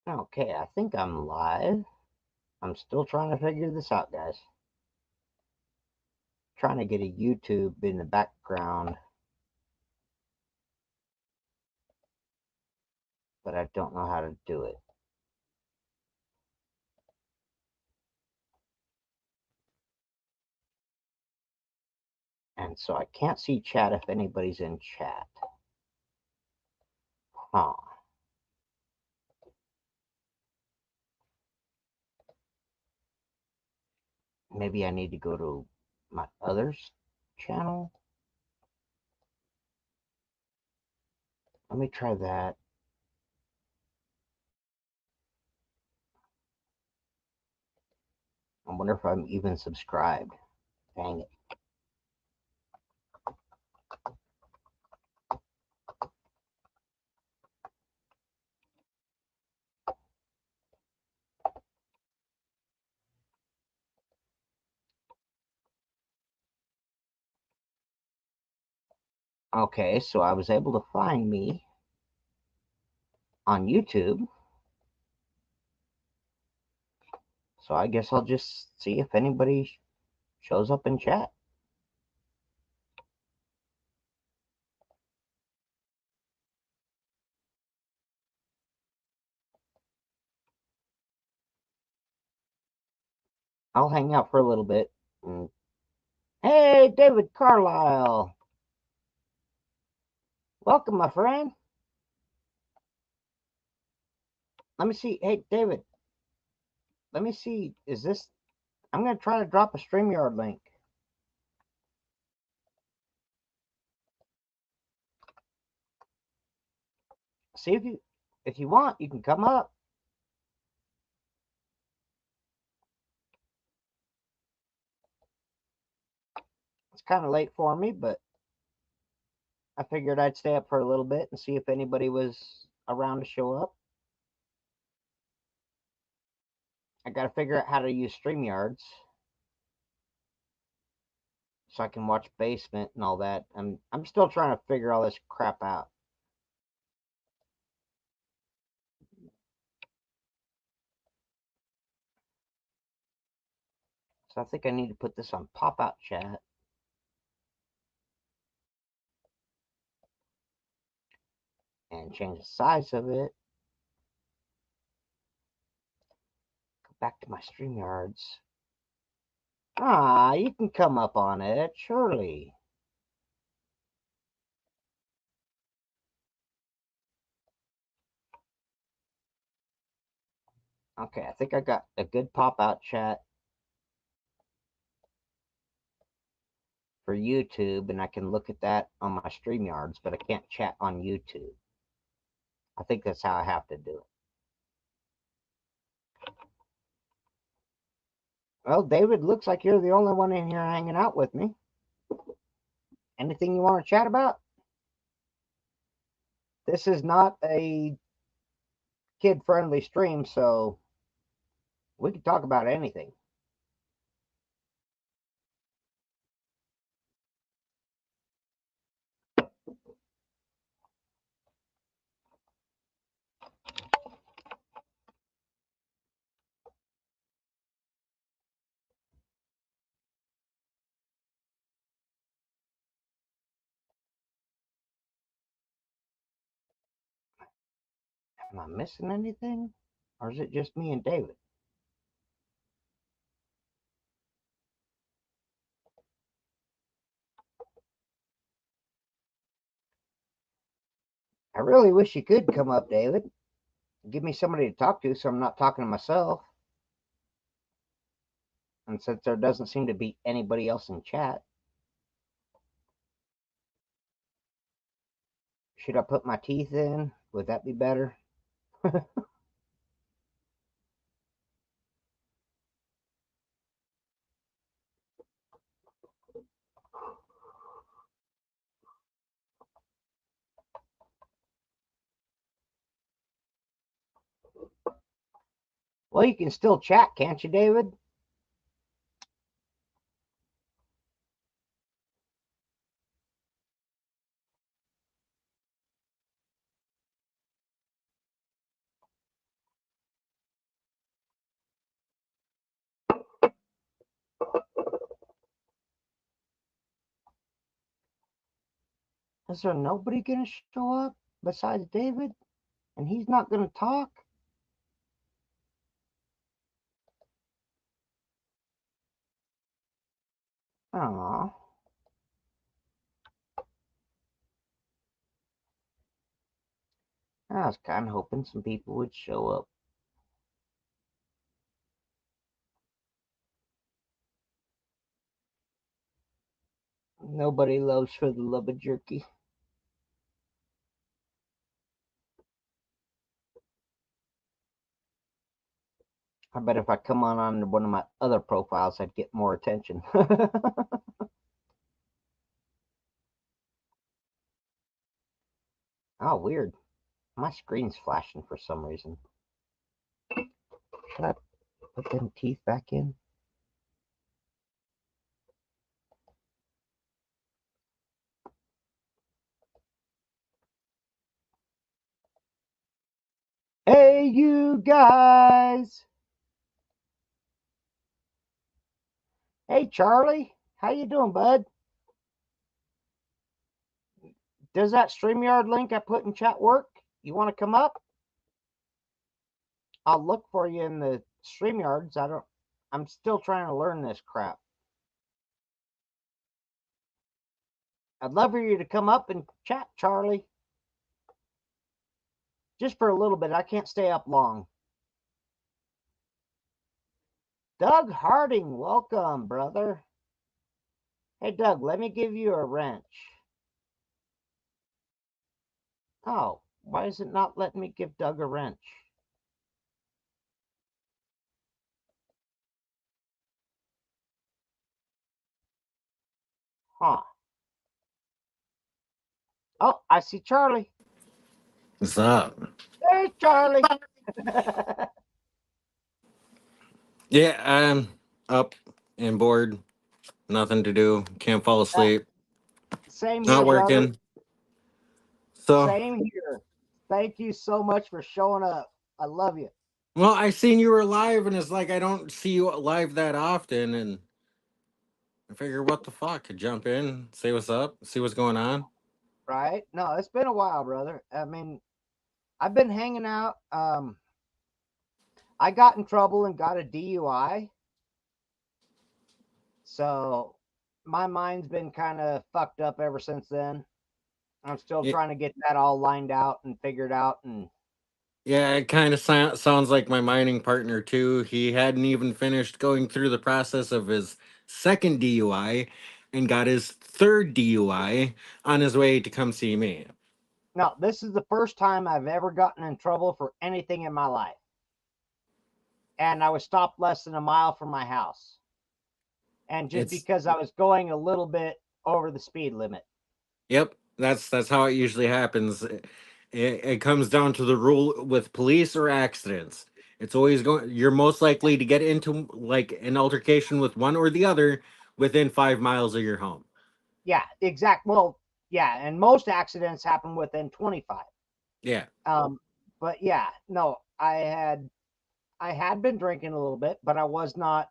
Okay, I think I'm live. I'm still trying to figure this out, guys. Trying to get a YouTube in the background, but I don't know how to do it. And so I can't see chat if anybody's in chat. Huh. Maybe I need to go to my others channel. Let me try that. I wonder if I'm even subscribed. Dang it. Okay, so I was able to find me on YouTube. So I guess I'll just see if anybody shows up in chat. I'll hang out for a little bit. Hey, David Carlisle. Welcome, my friend. Let me see. Hey, David. Let me see. Is this? I'm gonna try to drop a StreamYard link. See if you want, you can come up. It's kind of late for me, but I figured I'd stay up for a little bit and see if anybody was around to show up. I got to figure out how to use StreamYards so I can watch Basement and all that. I'm still trying to figure all this crap out. So I think I need to put this on pop-out chat. And change the size of it. Go back to my StreamYards. Ah, you can come up on it, surely. Okay, I think I got a good pop-out chat for YouTube, and I can look at that on my StreamYards, but I can't chat on YouTube. I think that's how I have to do it. Well, David, looks like you're the only one in here hanging out with me. Anything you want to chat about? This is not a kid-friendly stream, so we can talk about anything. Am I missing anything? Or is it just me and David? I really wish you could come up, David. Give me somebody to talk to so I'm not talking to myself. And since there doesn't seem to be anybody else in chat, should I put my teeth in? Would that be better? Well, you can still chat, can't you, David? Is there nobody gonna show up besides David? And he's not gonna talk? Aw. I was kind of hoping some people would show up. Nobody loves for the love of jerky. I bet if I come on one of my other profiles, I'd get more attention. Oh, weird. My screen's flashing for some reason. Should I put them teeth back in? Hey, you guys. Hey, Charlie. How you doing, bud? Does that StreamYard link I put in chat work? You want to come up? I'll look for you in the StreamYards. I'm still trying to learn this crap. I'd love for you to come up and chat, Charlie. Just for a little bit. I can't stay up long. Doug Harding, welcome, brother. Hey, Doug, let me give you a wrench. Oh, why is it not letting me give Doug a wrench? Huh. Oh, I see Charlie. What's up? Hey, Charlie. Yeah, I'm up and bored. Nothing to do. Can't fall asleep. Same Not here, brother. working. So, Same here. Thank you so much for showing up. I love you. well, I seen you were live, and it's like I don't see you live that often, and I figure, what the fuck? Could jump in, say what's up, see what's going on. Right? No, it's been a while, brother. I mean, I've been hanging out. I got in trouble and got a DUI. So my mind's been kind of fucked up ever since then. I'm still Yeah, trying to get that all lined out and figured out. And yeah, it kind of sounds like my mining partner too. He hadn't even finished going through the process of his second DUI, and got his third DUI on his way to come see me. no, this is the first time I've ever gotten in trouble for anything in my life. And I was stopped less than a mile from my house. And just It's because I was going a little bit over the speed limit. Yep, that's how it usually happens. It comes down to the rule with police or accidents. It's always going. You're most likely to get into like an altercation with one or the other within 5 miles of your home. Yeah, exact. Well, yeah, and most accidents happen within 25. Yeah, But yeah, no, I had been drinking a little bit, but I was not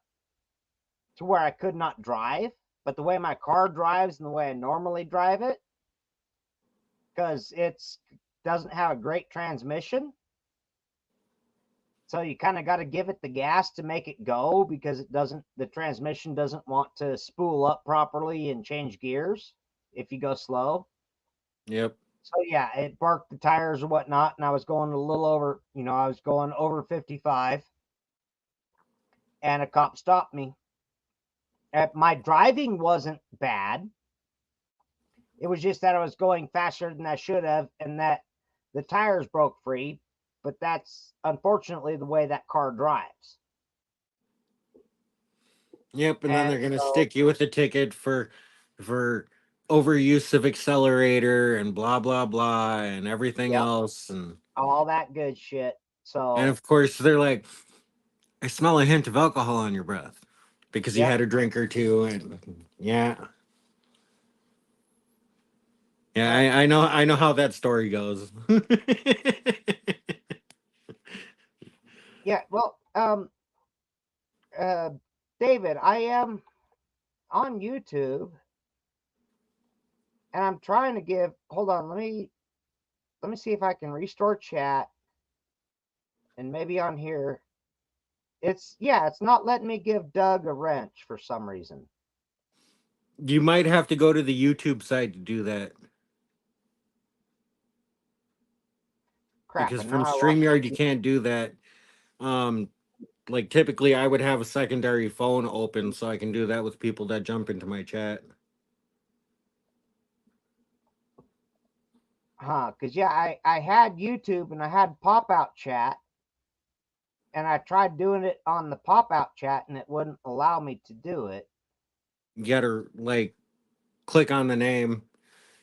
to where I could not drive. But the way my car drives and the way I normally drive it, because it's doesn't have a great transmission, so you kind of got to give it the gas to make it go because the transmission doesn't want to spool up properly and change gears if you go slow. yep, So yeah, it barked the tires or whatnot, and I was going a little over, I was going over 55, and a cop stopped me. My driving wasn't bad. It was just that I was going faster than I should have, and that the tires broke free. But that's unfortunately the way that car drives. yep. And then And they're gonna so, stick you with a ticket for overuse of accelerator and blah blah blah and everything yep, else, all that good shit. and So, of course they're like, I smell a hint of alcohol on your breath because you yep, had a drink or two, and yeah. Yeah, yep, I know how that story goes. yeah. Well, uh, David, I am. on YouTube, and I'm trying to give. Hold on, let me see if I can restore chat, and maybe on here, it's not letting me give Doug a wrench for some reason. You might have to go to the YouTube side to do that. Crap, Because and from now I lost. StreamYard you can't do that. Like typically I would have a secondary phone open so I can do that with people that jump into my chat. Because I had YouTube and I had pop out chat, and I tried doing it on the pop out chat and it wouldn't allow me to do it. You gotta like click on the name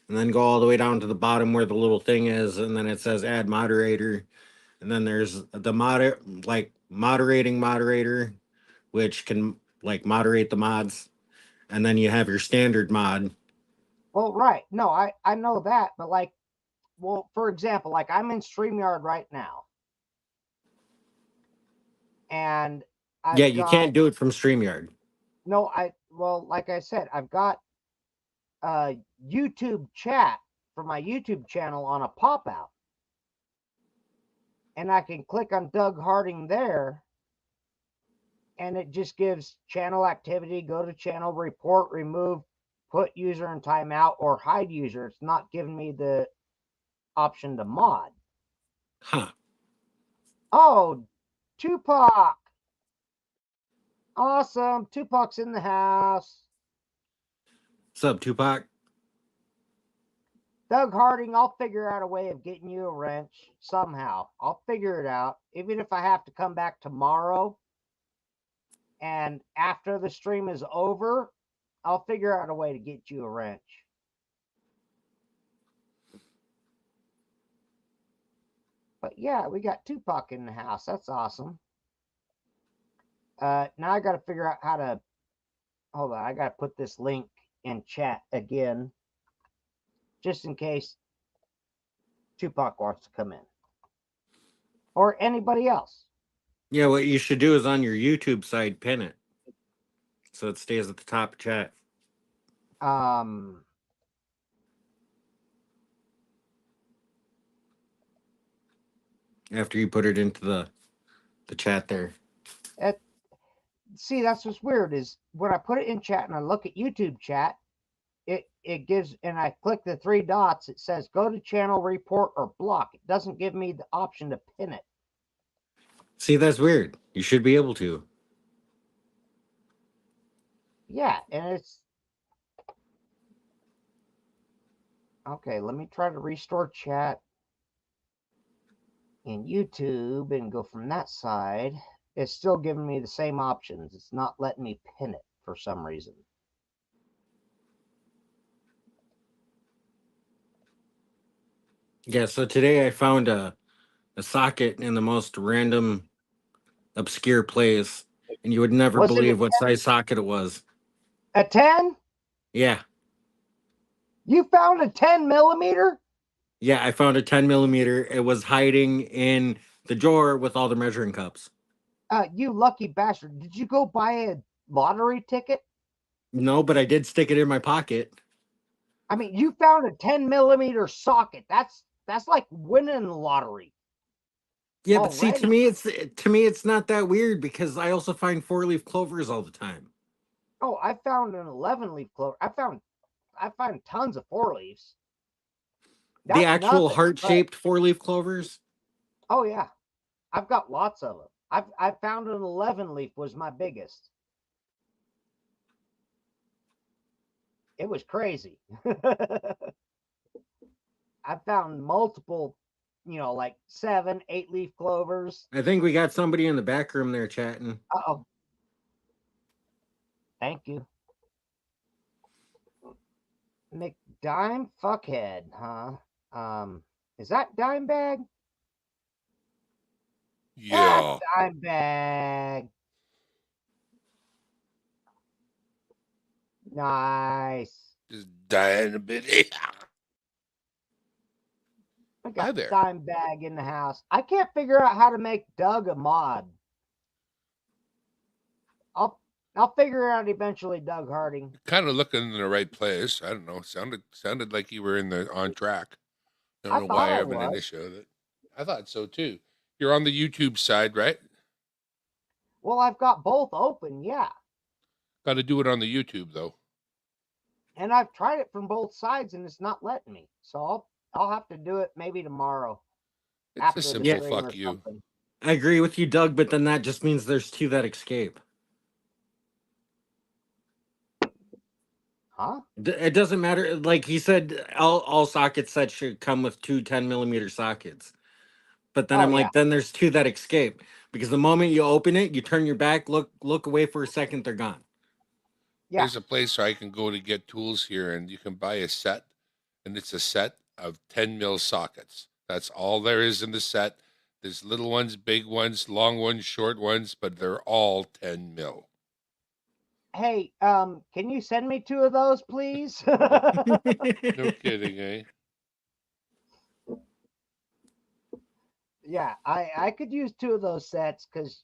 and then go all the way down to the bottom where the little thing is, and then it says add moderator, and then there's the moderating moderator, which can like moderate the mods, and then you have your standard mod. Well, right. No, I know that, but like, well, for example, like I'm in StreamYard right now, and Yeah, I've you got can't do it from StreamYard. no, well, like I said, I've got YouTube chat for my YouTube channel on a pop out, and I can click on Doug Harding there, and it just gives channel activity, go to channel, report, remove, put user in timeout, or hide user. It's not giving me the option to mod. Huh. Oh, Tupac. Awesome. Tupac's in the house. What's up, Tupac? Doug Harding, I'll figure out a way of getting you a wrench somehow. I'll figure it out. Even if I have to come back tomorrow and after the stream is over, I'll figure out a way to get you a wrench. But yeah, we got Tupac in the house. That's awesome. Now I got to figure out how to. Hold on, I got to put this link in chat again, just in case Tupac wants to come in, or anybody else. Yeah, what you should do is on your YouTube side, pin it so it stays at the top of chat. After you put it into the chat there. See, that's what's weird is when I put it in chat and I look at YouTube chat, it gives, and I click the three dots, it says go to channel, report, or block. It doesn't give me the option to pin it. See, that's weird. You should be able to. Yeah, and it's okay. Let me try to restore chat in YouTube and go from that side. It's still giving me the same options. It's not letting me pin it for some reason. Yeah, so today I found a socket in the most random, obscure place, and you would never Was it believe what size socket it was. a 10? Yeah. You found a 10 millimeter? Yeah, I found a 10 millimeter. It was hiding in the drawer with all the measuring cups. You lucky bastard. Did you go buy a lottery ticket? No, but I did stick it in my pocket. I mean, you found a 10 millimeter socket. That's like winning the lottery. Yeah, but see, Already. to me it's not that weird because I also find 4-leaf clovers all the time. Oh, I found an 11-leaf clover. I found tons of 4-leafs. The That's actual nothing. heart-shaped 4-leaf clovers? Oh yeah, I've got lots of them. I found an 11-leaf was my biggest. It was crazy. I found multiple, like 7, 8-leaf clovers. I think we got somebody in the back room there chatting. Uh-oh. Thank you. McDime fuckhead, huh? Is that Dime Bag? Yeah. Dime Bag. Nice. Just dying a bit. I Hi got there. Dime Bag in the house. I can't figure out how to make Doug a mod. I'll figure it out eventually, Doug Harding. Kind of looking in the right place. I don't know. Sounded like you were on track. I don't I know thought why I I have an was. issue with it. I thought so too. You're on the YouTube side, right? Well, I've got both open, yeah. Got to do it on the YouTube though. And I've tried it from both sides and it's not letting me. So I'll have to do it maybe tomorrow It's a after the simple stream fuck or you. something. I agree with you, Doug, but then that just means there's two that escape. Huh? It doesn't matter. Like he said, all socket sets should come with two 10 millimeter sockets. But then Oh I'm yeah. like, then there's two that escape because the moment you open it, you turn your back, look away for a second, they're gone. Yeah. There's a place where I can go to get tools here, and you can buy a set, and it's a set of 10 mil sockets. That's all there is in the set. There's little ones, big ones, long ones, short ones, but they're all 10 mil. Hey, can you send me 2 of those, please? No kidding, eh? Yeah, I could use 2 of those sets because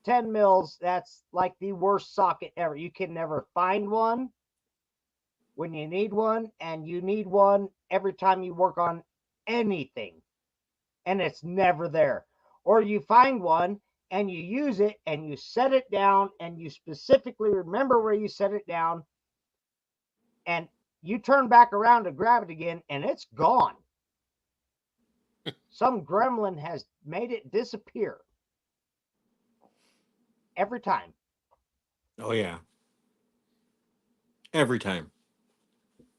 10 mils, that's like the worst socket ever. You can never find one when you need one, and you need one every time you work on anything, and it's never there. Or you find one and you use it and you set it down and you specifically remember where you set it down, and you turn back around to grab it again and it's gone. Some gremlin has made it disappear every time. Oh yeah, every time.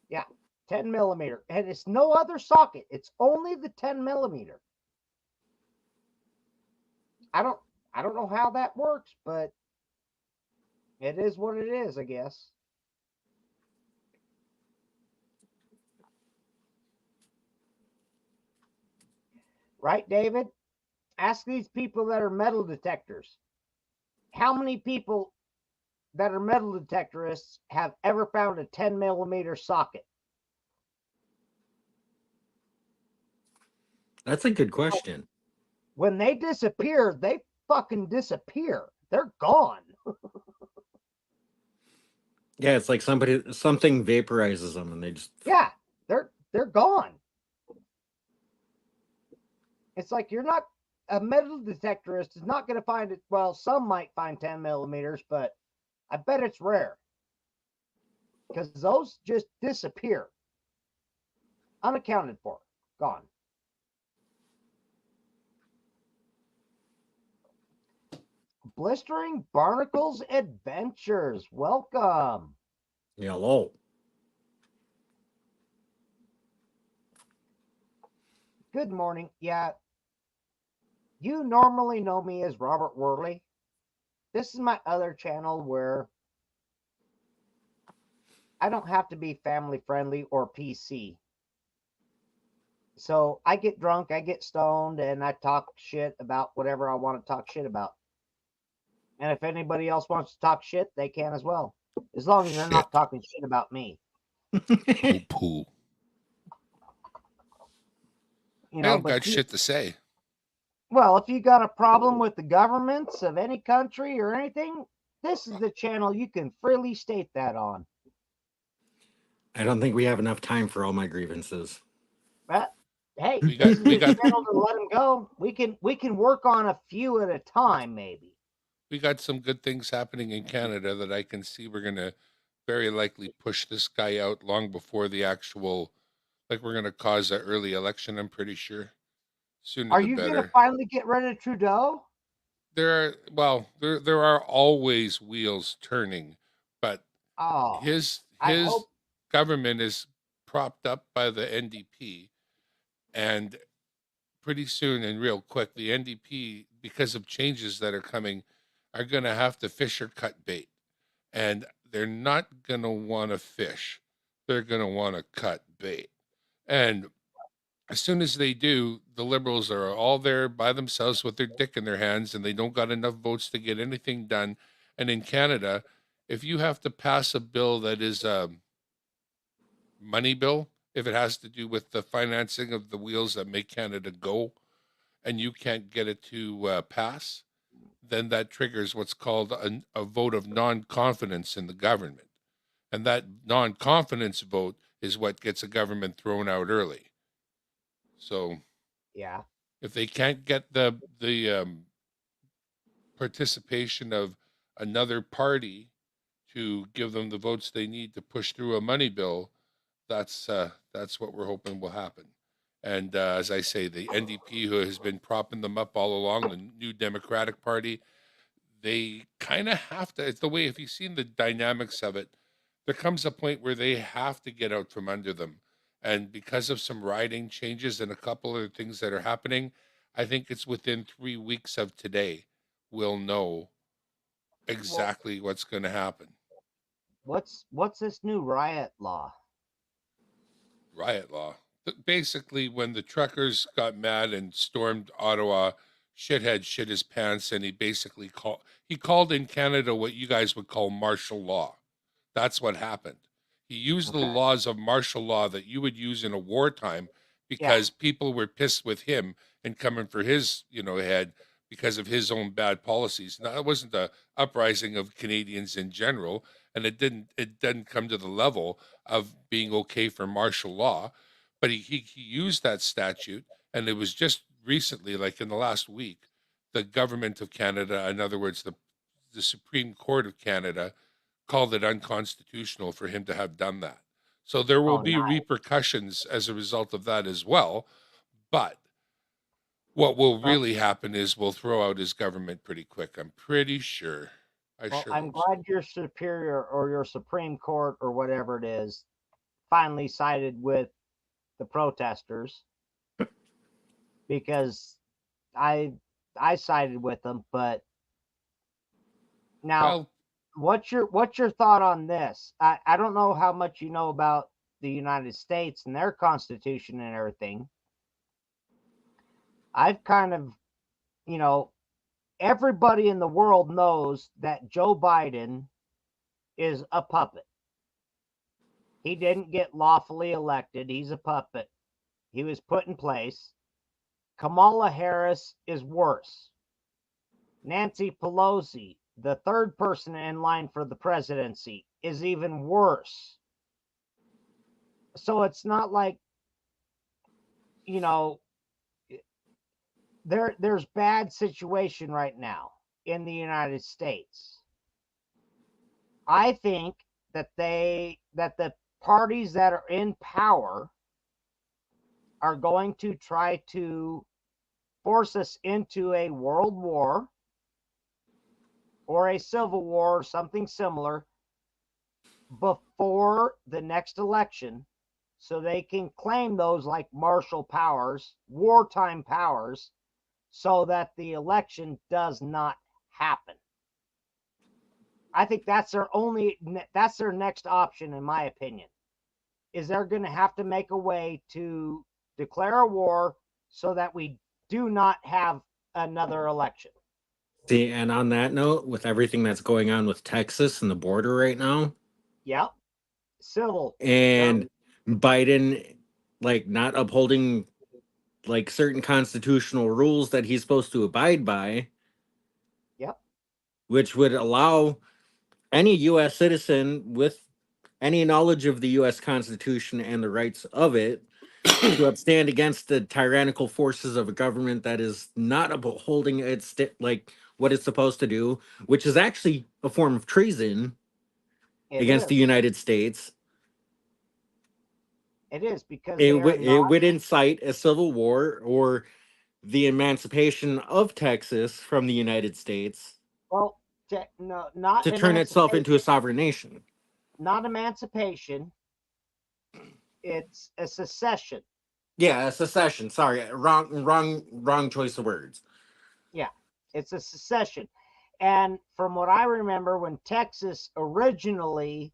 Yeah, 10 millimeter, and it's no other socket. It's only the 10 millimeter. I don't know how that works, but it is what it is, I guess. Right, David? Ask these people that are metal detectors. How many people that are metal detectorists have ever found a 10 millimeter socket? That's a good question. When they disappear, they fucking disappear. They're gone. Yeah, it's like something vaporizes them and they just Yeah, they're gone. It's like you're not a metal detectorist is not going to find it. Well, some might find 10 millimeters, but I bet it's rare because those just disappear, unaccounted for, gone. Blistering Barnacles Adventures, welcome. Hello. Good morning. Yeah, you normally know me as Robert Worley. This is my other channel where I don't have to be family friendly or PC. So I get drunk, I get stoned, and I talk shit about whatever I want to talk shit about. And if anybody else wants to talk shit, they can as well. As long as they're Shit. not talking shit about me. Poo poo. You I know, don't got shit to say. well, if you got a problem with the governments of any country or anything, this is the channel you can freely state that on. I don't think we have enough time for all my grievances. But hey, We this is got the channel to let them go. We can work on a few at a time, maybe. we got some good things happening in Canada that I can see. We're gonna very likely push this guy out long before the actual, like we're gonna cause an early election. I'm pretty sure. Sooner Are the you gonna better. finally get rid of Trudeau? There are always wheels turning, but Oh, I his hope. government is propped up by the NDP, and pretty soon and real quick, the NDP, because of changes that are coming, are going to have to fish or cut bait, and they're not going to want to fish; they're going to want to cut bait, and as soon as they do, the liberals are all there by themselves with their dick in their hands, and they don't got enough votes to get anything done. And in Canada, if you have to pass a bill that is a money bill, if it has to do with the financing of the wheels that make Canada go, and you can't get it to pass, then that triggers what's called a vote of non-confidence in the government. And that non-confidence vote is what gets a government thrown out early. So Yeah. if they can't get the participation of another party to give them the votes they need to push through a money bill, that's what we're hoping will happen. And as I say, the NDP, who has been propping them up all along, the New Democratic Party, they kind of have to. It's the way, if you've seen the dynamics of it, there comes a point where they have to get out from under them. And because of some riding changes and a couple of things that are happening, I think it's within 3 weeks of today, we'll know exactly what's going to happen. What's this new riot law? Riot law. Basically, when the truckers got mad and stormed Ottawa, shithead shit his pants, and he called in Canada what you guys would call martial law. That's what happened. He used the Okay. laws of martial law that you would use in a wartime because people were pissed with him and coming for his, head because of his own bad policies. Now, it wasn't a uprising of Canadians in general, and it didn't come to the level of being okay for martial law, but he used that statute, and it was just recently, like in the last week, the government of Canada, in other words, the Supreme Court of Canada, called it unconstitutional for him to have done that. So there will Oh, be nice. repercussions as a result of that as well. But what will really happen is we'll throw out his government pretty quick. I'm pretty sure. I'm glad your superior or your Supreme Court or whatever it is finally sided with the protesters, because I sided with them. But now, what's your thought on this? I don't know how much you know about the United States and their constitution and everything. I've kind of, everybody in the world knows that Joe Biden is a puppet. He didn't get lawfully elected. He's a puppet. He was put in place. Kamala Harris is worse. Nancy Pelosi, the third person in line for the presidency, is even worse. So it's not like, there's bad situation right now in the United States. I think that the parties that are in power are going to try to force us into a world war or a civil war or something similar before the next election, so they can claim those like martial powers, wartime powers, so that the election does not happen. I think that's their next option, in my opinion, is they're going to have to make a way to declare a war so that we do not have another election. See, and on that note, with everything that's going on with Texas and the border right now, Yep, civil and Biden like not upholding like certain constitutional rules that he's supposed to abide by. Yep. Which would allow any U.S. citizen with any knowledge of the U.S. Constitution and the rights of it to upstand against the tyrannical forces of a government that is not upholding its like what it's supposed to do, which is actually a form of treason against the United States. It is, because it would incite a civil war or the emancipation of Texas from the United States. Well, no, not to turn itself into a sovereign nation. Not emancipation. It's a secession. Yeah, a secession. Sorry, wrong choice of words. Yeah, it's a secession. And from what I remember, when Texas originally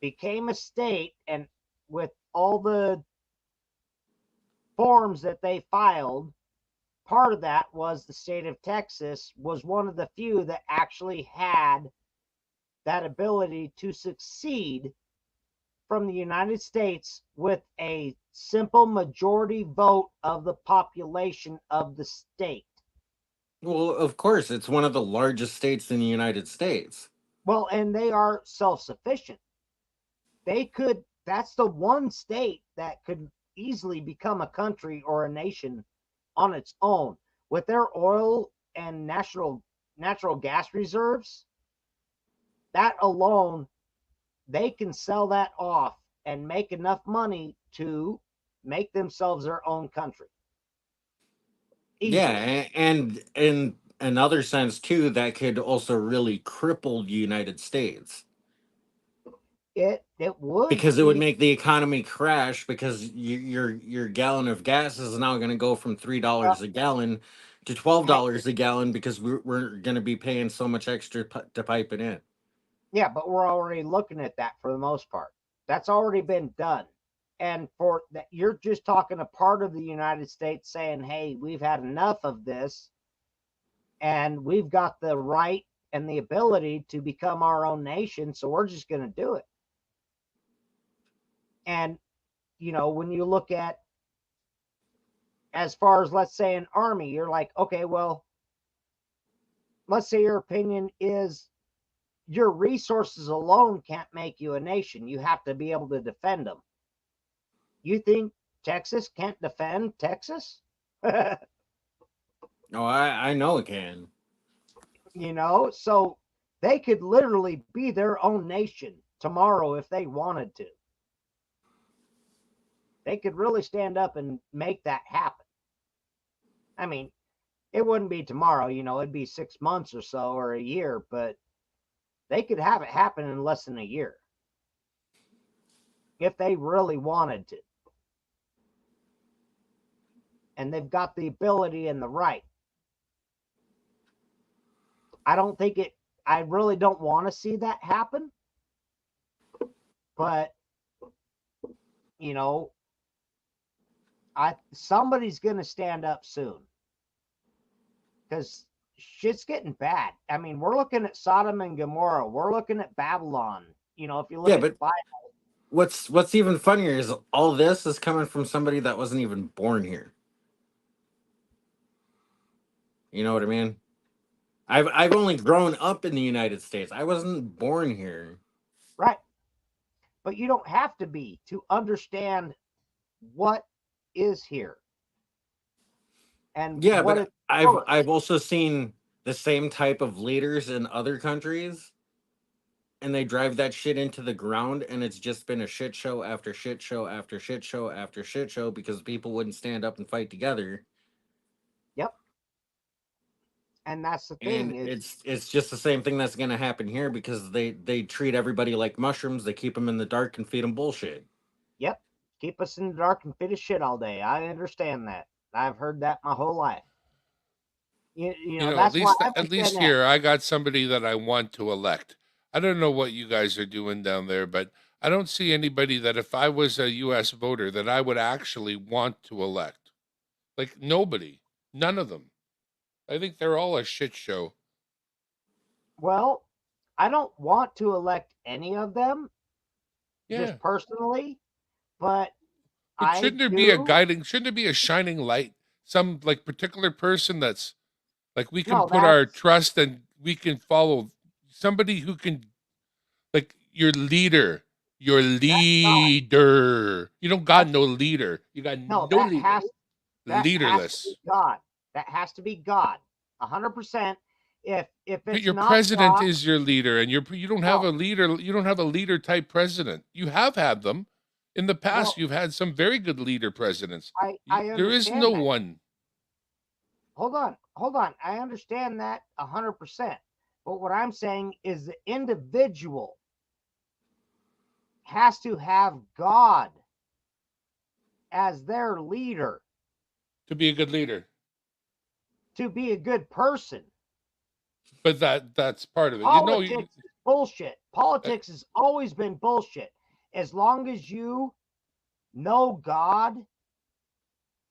became a state, and with all the forms that they filed, part of that was the state of Texas was one of the few that actually had that ability to succeed from the United States with a simple majority vote of the population of the state. Well, of course, it's one of the largest states in the United States. Well, and they are self-sufficient. That's the one state that could easily become a country or a nation on its own with their oil and natural gas reserves. That alone, they can sell that off and make enough money to make themselves their own country Yeah, easily. and in another sense too, that could also really cripple the United States It would because it would be make the economy crash because your gallon of gas is now going to go from uh, $3 a gallon to twelve hey, dollars a gallon because we're going to be paying so much extra to pipe it in. yeah, but we're already looking at that for the most part. That's already been done. And for that, you're just talking a part of the United States saying, hey, we've had enough of this and we've got the right and the ability to become our own nation. So we're just going to do it. And, when you look at as far as, let's say, an army, you're like, okay, well, let's say your opinion is your resources alone can't make you a nation. You have to be able to defend them. You think Texas can't defend Texas? Oh, I know it can. So they could literally be their own nation tomorrow if they wanted to. They could really stand up and make that happen. I mean, it wouldn't be tomorrow, it'd be 6 months or so or a year, but they could have it happen in less than a year if they really wanted to. And they've got the ability and the right. I really don't want to see that happen, but you know, somebody's going to stand up soon because shit's getting bad. I mean, we're looking at Sodom and Gomorrah. We're looking at Babylon. If you look Yeah, at the but Bible, what's even funnier is all this is coming from somebody that wasn't even born here. You know what I mean? I've only grown up in the United States. I wasn't born here. right? But you don't have to be to understand what is here and Yeah, what but it's I've worth. I've also seen the same type of leaders in other countries, and they drive that shit into the ground, and it's just been a shit show after shit show after shit show after shit show because people wouldn't stand up and fight together. Yep. And that's the thing And is, it's just the same thing that's going to happen here because they treat everybody like mushrooms. They keep them in the dark and feed them bullshit. yep, keep us in the dark and feed us shit all day. I understand that. I've heard that my whole life. At That's why least I at understand least that. here I got somebody that I want to elect. I don't know what you guys are doing down there, but I don't see anybody that if I was a US voter that I would actually want to elect. Like nobody. None of them. I think they're all a shit show. Well, I don't want to elect any of them Yeah. just personally, but But I do. shouldn't there be a shining light? Some like particular person that's like we can No, put our trust and we can follow somebody who can like your that's God. leader. You don't got That's no leader. You got no, no leader. that has to be Leaderless. God. That has to be God. 100%. If But it's your not president God, is your leader, and you don't have no. a leader. You don't have a leader type president. You have had them in the past. Well, You've had some very good leader presidents. I There is understand no that. one. Hold on. I understand that 100%. But what I'm saying is the individual has to have God as their leader To be a good leader. to be a good person. But that's part of it. Politics is bullshit. Uh, Politics has always been bullshit. As long as you know God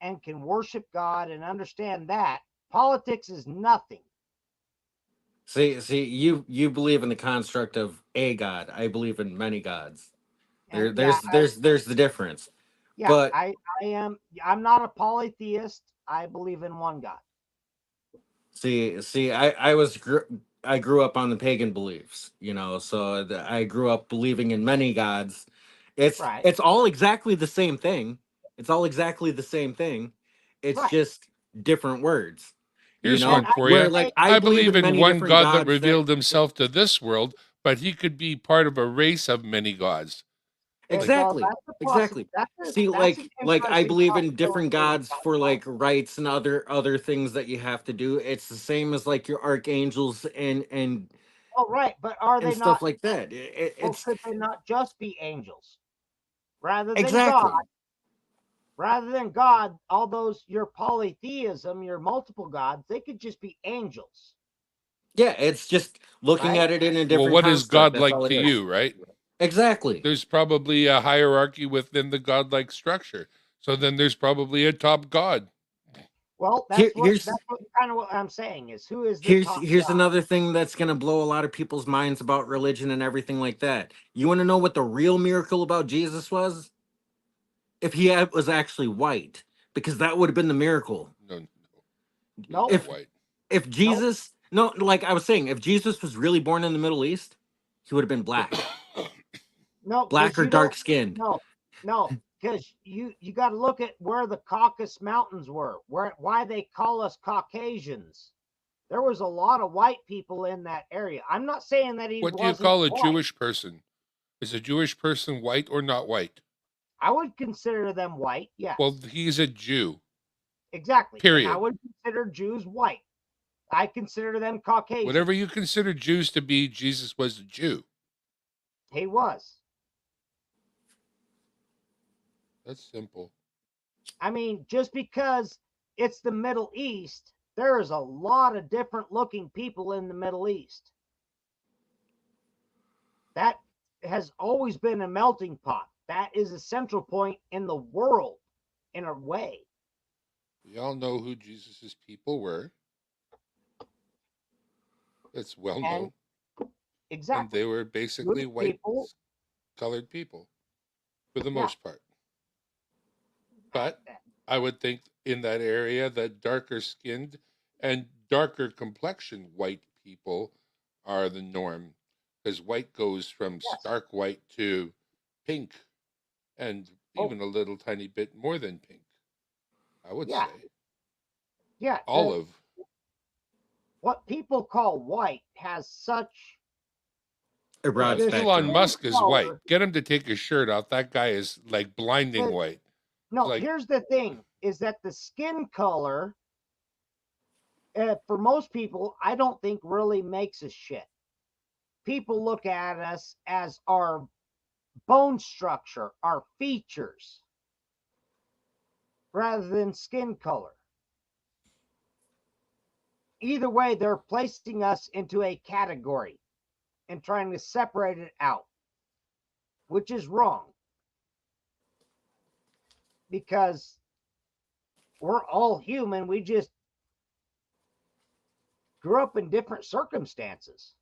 and can worship God and understand that, politics is nothing. See, you believe in the construct of a god. I believe in many gods. And yeah, There's the difference. yeah, But I'm not a polytheist. I believe in one God. I grew up on the pagan beliefs, so I grew up believing in many gods. Right. It's all exactly the same thing. It's all exactly the same thing. It's Right. just different words. Here's And one I for can Where you. say, like I I believe believe in in many one different God that gods that revealed himself to this world, but he could be part of a race of many gods. Like, well, exactly, that's a exactly. See, that's an like I interesting believe in different possibility. gods for like rights and other things that you have to do. It's the same as like your archangels Oh, right, but are and they stuff not? like that. Well, It's could they not just be angels rather than God? exactly. Rather than God, all those your polytheism, your multiple gods, they could just be angels, Yeah, it's just looking right? at it in a well, different what is construct. God That's like all it to is. you, right? Exactly. There's probably a hierarchy within the godlike structure. So then there's probably a top god. Well, Here, that's what kind of what I'm saying is who is the top here's god? another thing that's gonna blow a lot of people's minds about religion and everything like that. You want to know what the real miracle about Jesus was? If was actually white, because that would have been the miracle. No, he was Nope, not If white. if nope, Jesus, no, like I was saying, if Jesus was really born in the Middle East, he would have been black, no, black because or you don't. dark skinned. No, no, because you got to look at where the Caucasus Mountains were, why they call us Caucasians. There was a lot of white people in that area. I'm not saying that he What do you wasn't call a white. Jewish person? Is a Jewish person white or not white? I would consider them white. Well, Yes, he's a Jew, exactly. And I period. would consider Jews white. I consider them Caucasian. Whatever you consider Jews to be, Jesus was a Jew. He was. That's simple. I mean, just because it's the Middle East, there is a lot of different looking people in the Middle East. That has always been a melting pot. That is a central point in the world, in a way. We all know who Jesus's people were. It's well And known. And exactly, they were basically Jewish white people, colored people for the yeah. most part. But I would think in that area that darker skinned and darker complexioned white people are the norm, because white goes from Yes. stark white to pink and Oh, even a little tiny bit more than pink, I would yeah. say. Yeah. Olive. What people call white has such A broad Well, the Elon spectrum. skin Musk is white. color. Get him to take his shirt off. That guy is like blinding The, white. It's no, like, here's the thing: is that the skin color, for most people, I don't think really makes a shit. People look at us as our bone structure, our features, rather than skin color. Either way, they're placing us into a category and trying to separate it out, which is wrong because we're all human. We just grew up in different circumstances.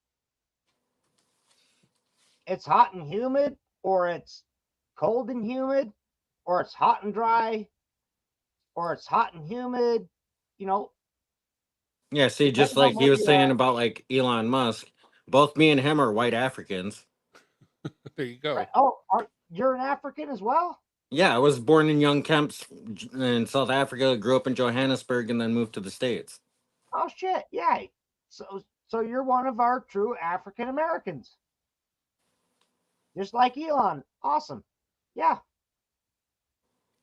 It's hot and humid, or it's cold and humid, or it's hot and dry, or it's hot and humid. You know, Yeah, see, just depends on like where he was you saying are. about like Elon Musk, both me and him are white Africans. there you Right. go. Oh, you're an African as well? Yeah, I was born in Young Kemps in South Africa, grew up in Johannesburg, and then moved to the States. Oh shit! Yeah. So you're one of our true African Americans, just like Elon. Awesome. Yeah.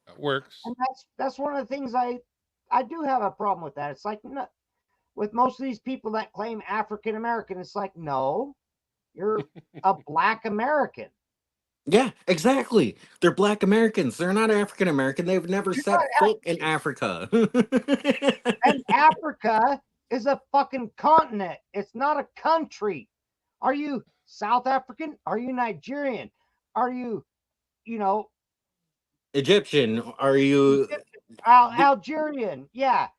That works. And that's one of the things I do have a problem with that. It's like no, with most of these people that claim African American, it's like no, you're a Black American. Yeah, exactly. They're Black Americans. They're not African American. They've never You're set not, foot in Africa. and Africa is a fucking continent. It's not a country. Are you South African? Are you Nigerian? Are you, you know, Egyptian, are you? Algerian? Yeah.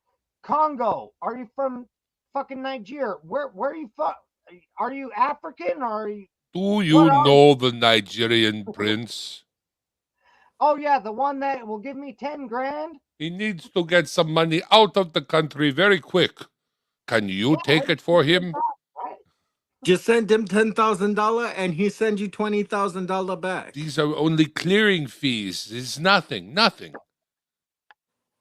Congo. Are you from fucking Nigeria? Where are you from? Are you African or are you Do what you are know the Nigerian prince? Oh yeah, the one that will give me 10 grand? He needs to get some money out of the country very quick. Can you take it for him? Right? Just send him $10,000 and he sends you $20,000 back. These are only clearing fees. It's nothing. Nothing.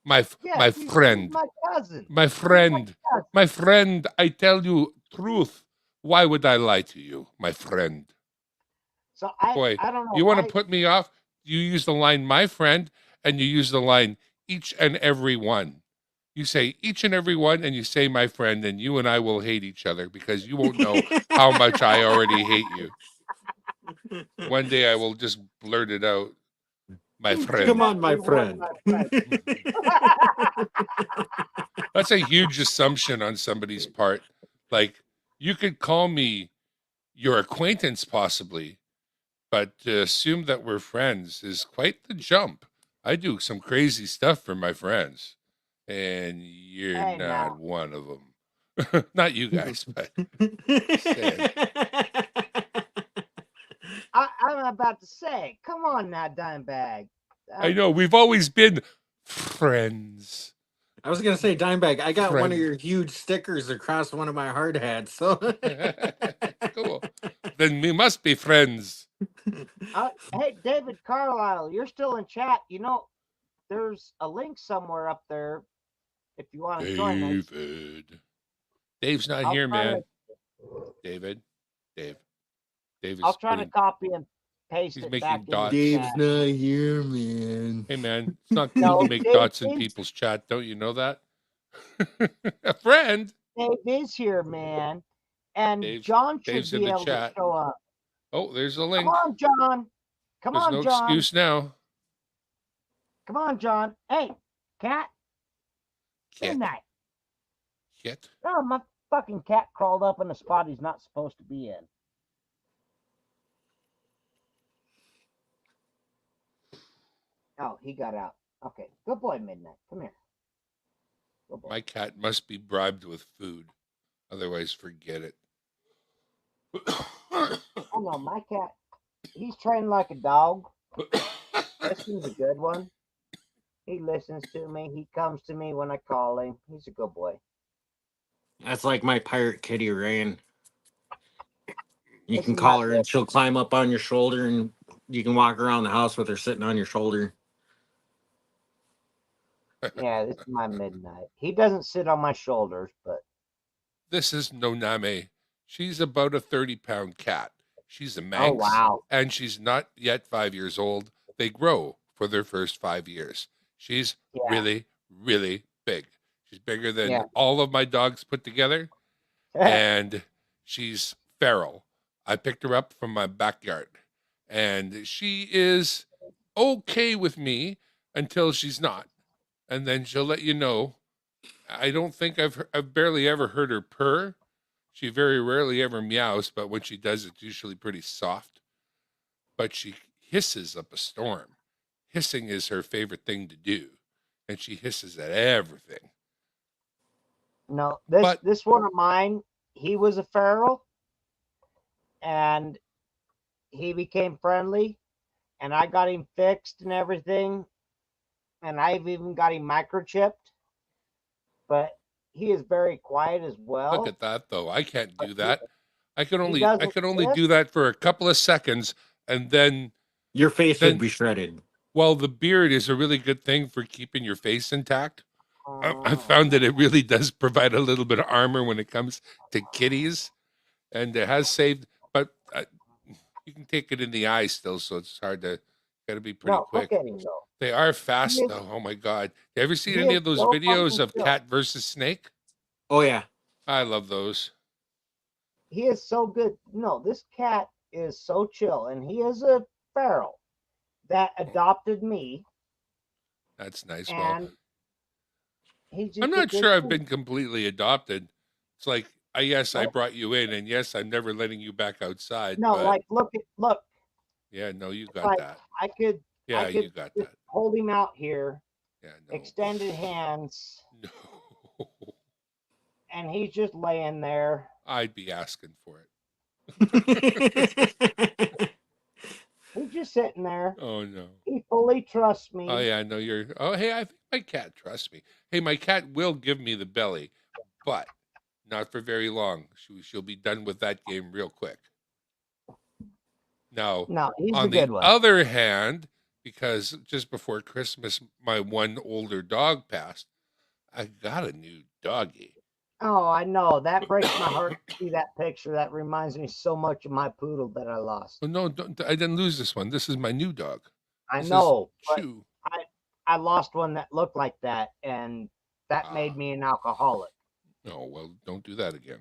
Yeah, My he's friend. my cousin. My He's friend. cousin. My friend, I tell you truth. Why would I lie to you, my friend? So Boy, I don't know. you want to put me off? You use the line my friend and you use the line each and every one. You say each and every one and you say my friend, and you and I will hate each other because you won't know how much I already hate you. One day I will just blurt it out. My friend. Come on, my friend. That's a huge assumption on somebody's part. Like, you could call me your acquaintance possibly, but to assume that we're friends is quite the jump. I do some crazy stuff for my friends, and you're Hey, not now. one of them. Not you guys, but saying. I'm about to say, come on now, Dimebag. I know we've always been friends. I was gonna say, Dimebag, I got one of Friend. your huge stickers across one of my hard hats. So Cool. Then we must be friends. Hey, David Carlisle, you're still in chat. You know, there's a link somewhere up there if you want to join us. Dave's not I'll here, try man. to- Dave is I'll try to putting, copy and paste he's it making back in dots. the Dave's chat. not here, man. Hey, man, it's not cool No, to make Dave dots in is- people's chat. Don't you know that? A friend. Dave is here, man. And Dave's John should in be the able chat. to show up. Oh, there's a Come link. on, John. Come There's on, no John. excuse now. Come on, John. Hey, cat. Kit. Midnight. Kit. Oh, my fucking cat crawled up in a spot he's not supposed to be in. Oh, he got out. Okay, good boy, Midnight. Come here. Good boy. My cat must be bribed with food. Otherwise, forget it. Oh no, my cat. He's trained like a dog. This one's a good one. He listens to me. He comes to me when I call him. He's a good boy. That's like my pirate kitty, Rain. You This can is call my her and she'll climb up on your shoulder, and you can walk around the house with her sitting on your shoulder. Yeah, this is my Midnight. He doesn't sit on my shoulders, but This is Noname. She's about a 30-pound cat. She's a oh Manx, wow. and she's not yet 5 years old. They grow for their first 5 years. She's Yeah. really, really big. She's bigger than Yeah. all of my dogs put together, and she's feral. I picked her up from my backyard, and she is okay with me until she's not, and then she'll let you know. I don't think I've barely ever heard her purr. She very rarely ever meows, but when she does, it's usually pretty soft. But she hisses up a storm. Hissing is her favorite thing to do, and she hisses at everything. No, But- this one of mine, he was a feral, and he became friendly, and I got him fixed and everything, and I've even got him microchipped. But he is very quiet as well. Look at that, though. I can't do But that. I can only doesn't hiss. do that for a couple of seconds, and then, Your face Then- would be shredded. well, the beard is a really good thing for keeping your face intact. I Oh, found that it really does provide a little bit of armor when it comes to kitties, and it has saved. But you can take it in the eye still, so it's hard to. Got to be pretty no, quick. look at him though. They are fast, He is- though. Oh my god! You ever seen he any is of those so videos fucking of chill. cat versus snake? Oh yeah. I love those. He is so good. No, this cat is so chill, and he is a feral that adopted me, That's nice. Well, and he's just I'm a not good sure I've kid. been completely adopted. It's like, yes, I Oh. brought you in, and yes, I'm never letting you back outside. No, but like look. yeah, no, you got Like that. I could Yeah, could you got just that. hold him out here, Yeah, no, extended hands, no. and he's just laying there. I'd be asking for it. He's just sitting there. Oh no. He fully trusts me. Oh yeah, no, you're. Oh hey, I think my cat trusts me. Hey, my cat will give me the belly, but Not for very long. She'll be done with that game real quick. Now, No, he's a on the good one. other hand, because just before Christmas, my one older dog passed, I got a new doggy. Oh, I know. That breaks my heart to see that picture. That reminds me so much of my poodle that I lost. Oh, no, I didn't lose this one. This is my new dog. I This is know, but Chew. I lost one that looked like that, and that made Ah, me an alcoholic. no, well, don't do that again.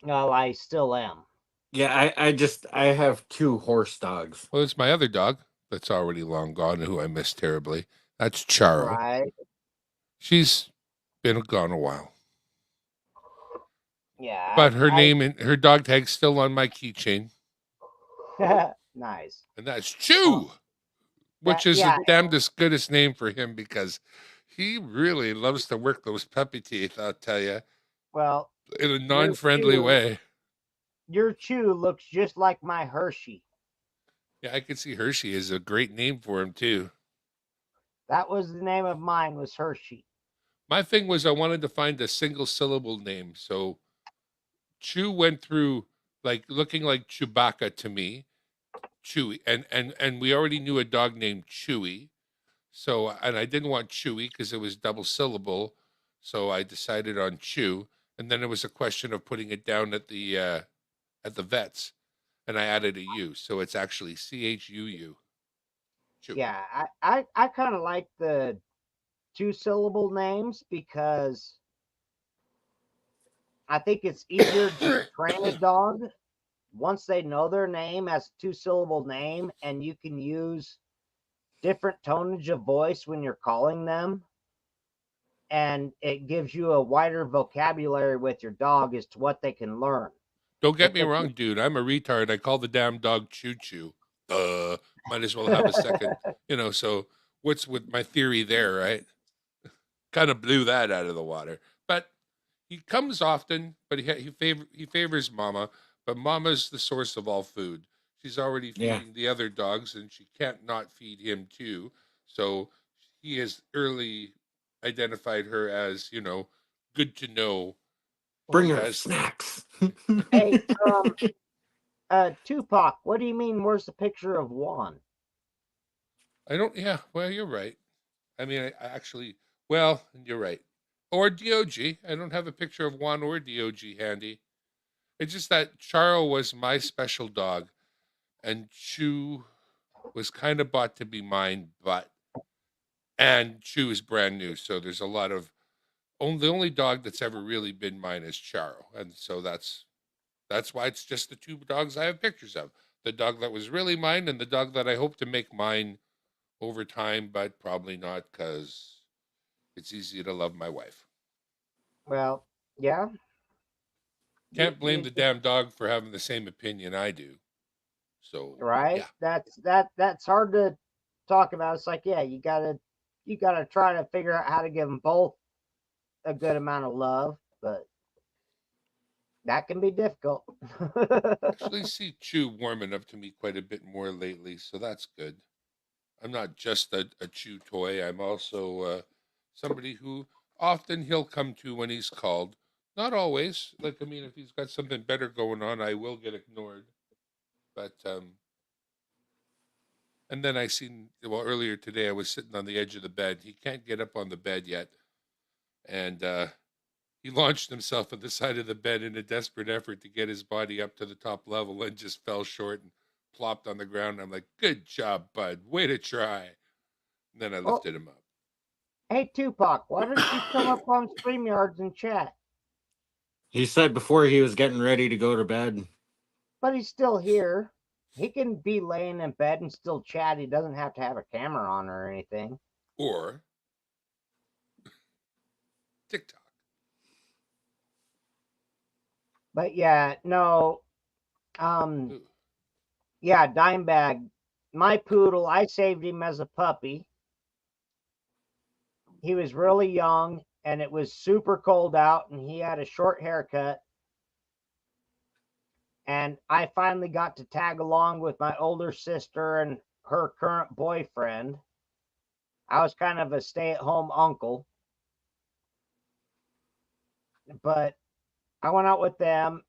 Well, I still am. Yeah, I have 2 horse dogs. Well, it's my other dog that's already long gone, who I miss terribly. That's Charo. Right? She's been gone a while. Yeah. But her name and her dog tag's still on my keychain, Nice. and that's Well, Chew, which is the yeah. damnedest goodest name for him because he really loves to work those puppy teeth, I'll tell you, Well, in a your non-friendly chew, way. your chew looks just like my Hershey. Yeah, I could see Hershey is a great name for him too. That was the name of mine, was Hershey. My thing was I wanted to find a single syllable name, so Chew went through like looking like Chewbacca to me, Chewy, and we already knew a dog named Chewy. So, and I didn't want Chewy because it was double syllable. So I decided on Chew. And then it was a question of putting it down at the vets. And I added a U. So it's actually CHUU. Chew. Yeah, I kind of like the 2-syllable names because I think it's easier to train a dog once they know their name as a 2-syllable name, and you can use different tonage of voice when you're calling them, and it gives you a wider vocabulary with your dog as to what they can learn. Don't get If me it's wrong, dude. I'm a retard. I call the damn dog Choo Choo. Might as well have a second. So what's with my theory there, right? Kind of blew that out of the water. But he comes often, but he favors Mama. But Mama's the source of all food. She's already Yeah. feeding the other dogs, and she can't not feed him too. So he has early identified her as good to know. Bring her As snacks. hey, Tupac, what do you mean? Where's the picture of Juan? I don't. Yeah, well, you're right. I mean, I actually. Well, you're right. Or DOG. I don't have a picture of Juan or DOG handy. It's just that Charo was my special dog, and Chew was kind of bought to be mine, and Chew is brand new, so there's a lot of the only dog that's ever really been mine is Charo, and so that's why it's just the 2 dogs I have pictures of: the dog that was really mine, and the dog that I hope to make mine over time, but probably not because it's easy to love my wife. Well, yeah. Can't blame You the damn dog for having the same opinion I do. So right? yeah. That's hard to talk about. It's like, yeah, you gotta try to figure out how to give them both a good amount of love, but that can be difficult. Actually see Chew warming up to me quite a bit more lately, so that's good. I'm not just a Chew toy. I'm also somebody who often he'll come to when he's called. Not always. Like, I mean, if he's got something better going on, I will get ignored. But and then I seen earlier today I was sitting on the edge of the bed. He can't get up on the bed yet, and he launched himself at the side of the bed in a desperate effort to get his body up to the top level and just fell short and plopped on the ground. I'm like, "Good job, bud. Way to try." And then I Oh, lifted him up. hey Tupac, why don't you come up on StreamYards and chat? He said before he was getting ready to go to bed. But he's still here. He can be laying in bed and still chat. He doesn't have to have a camera on or anything. Or TikTok. But yeah, no. Ooh. Yeah, Dimebag. My poodle, I saved him as a puppy. He was really young and it was super cold out and he had a short haircut. And I finally got to tag along with my older sister and her current boyfriend. I was kind of a stay at home uncle. But I went out with them,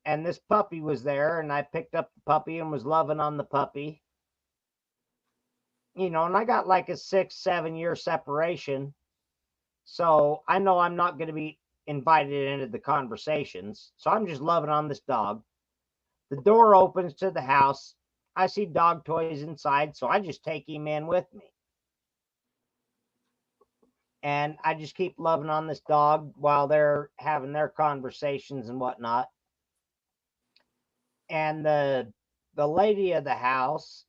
and this puppy was there, and I picked up the puppy and was loving on the puppy. And I got like a 6-7 year separation. So I know I'm not going to be invited into the conversations. So I'm just loving on this dog. The door opens to the house. I see dog toys inside. So I just take him in with me. And I just keep loving on this dog while they're having their conversations and whatnot. And the lady of the house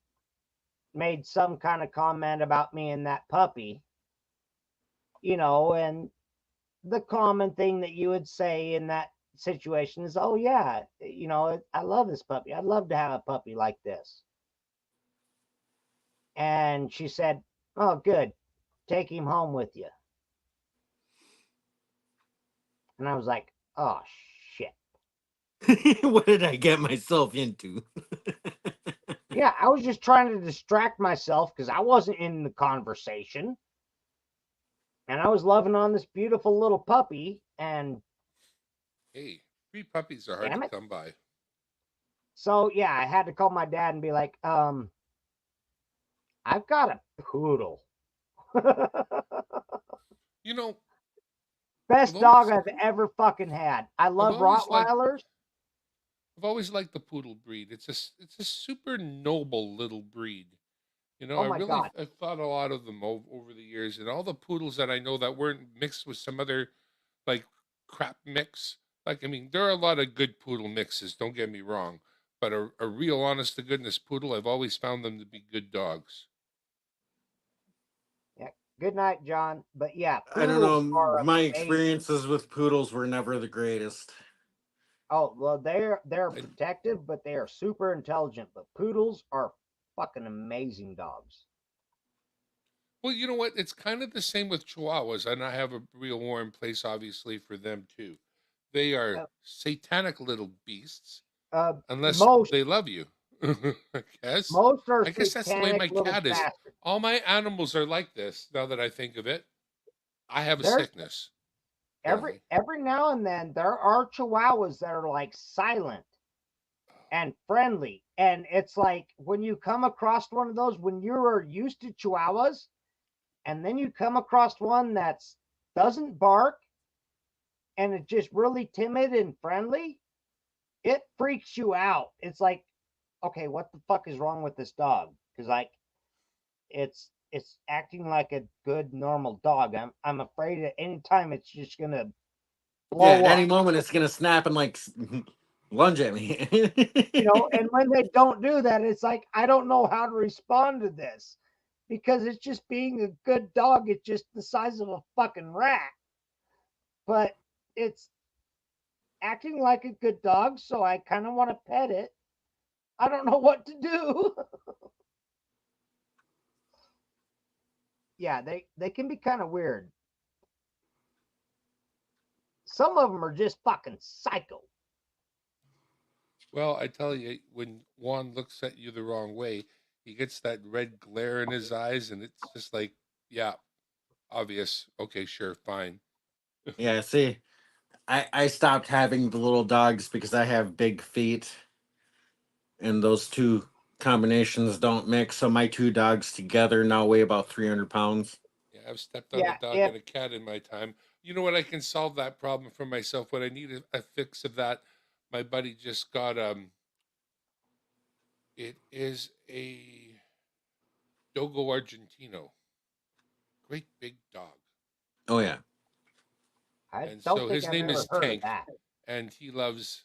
made some kind of comment about me and that puppy, and the common thing that you would say in that situation is, oh yeah, I love this puppy. I'd love to have a puppy like this. And she said, oh good, take him home with you. And I was like, oh shit. What did I get myself into? Yeah, I was just trying to distract myself because I wasn't in the conversation. And I was loving on this beautiful little puppy. And Hey, free puppies are hard damn to it. come by. So yeah, I had to call my dad and be like, I've got a poodle. Best I've dog always, I've ever fucking had. I I've love always liked, Rottweilers. I've always liked the poodle breed. It's a super noble little breed. Oh my God. I've thought a lot of them over the years, and all the poodles that I know that weren't mixed with some other like crap mix. Like, I mean, there are a lot of good poodle mixes, don't get me wrong, but a real honest to goodness poodle, I've always found them to be good dogs. Yeah. Good night, John. But yeah, I don't know. poodles are My amazing. experiences with poodles were never the greatest. Oh, well, they're I, protective, but they are super intelligent. But poodles are fucking amazing dogs. well, you know what? It's kind of the same with Chihuahuas, and I have a real warm place, obviously, for them too. They are Uh, satanic little beasts, uh, unless most they love you. I guess. most are I guess that's the way satanic my little cat is. bastards. All my animals are like this. Now that I think of it, I have a There's sickness. every Apparently, every now and then there are Chihuahuas that are like silent and friendly. And it's like when you come across one of those, when you're used to Chihuahuas, and then you come across one that's doesn't bark and it's just really timid and friendly, it freaks you out. It's like, okay, what the fuck is wrong with this dog? Because like it's acting like a good normal dog. I'm afraid at any time it's just gonna Yeah, blow at any up. moment it's gonna snap and like lunge at me. And when they don't do that, it's like I don't know how to respond to this because it's just being a good dog. It's just the size of a fucking rat, but it's acting like a good dog, so I kind of want to pet it. I don't know what to do. Yeah, they can be kind of weird. Some of them are just fucking psycho. well, I tell you, when Juan looks at you the wrong way, he gets that red glare in his eyes, and it's just like, yeah, obvious. Okay, sure, fine. Yeah, see, I stopped having the little dogs because I have big feet, and those two combinations don't mix. So my two dogs together now weigh about 300 pounds. Yeah, I've stepped on a Yeah, dog if and a cat in my time. You know what? I can solve that problem for myself. What I need a fix of that. My buddy just got it is a Dogo Argentino, great big dog, Oh yeah, I and don't so think his I've name ever is heard of Tank, that. and he loves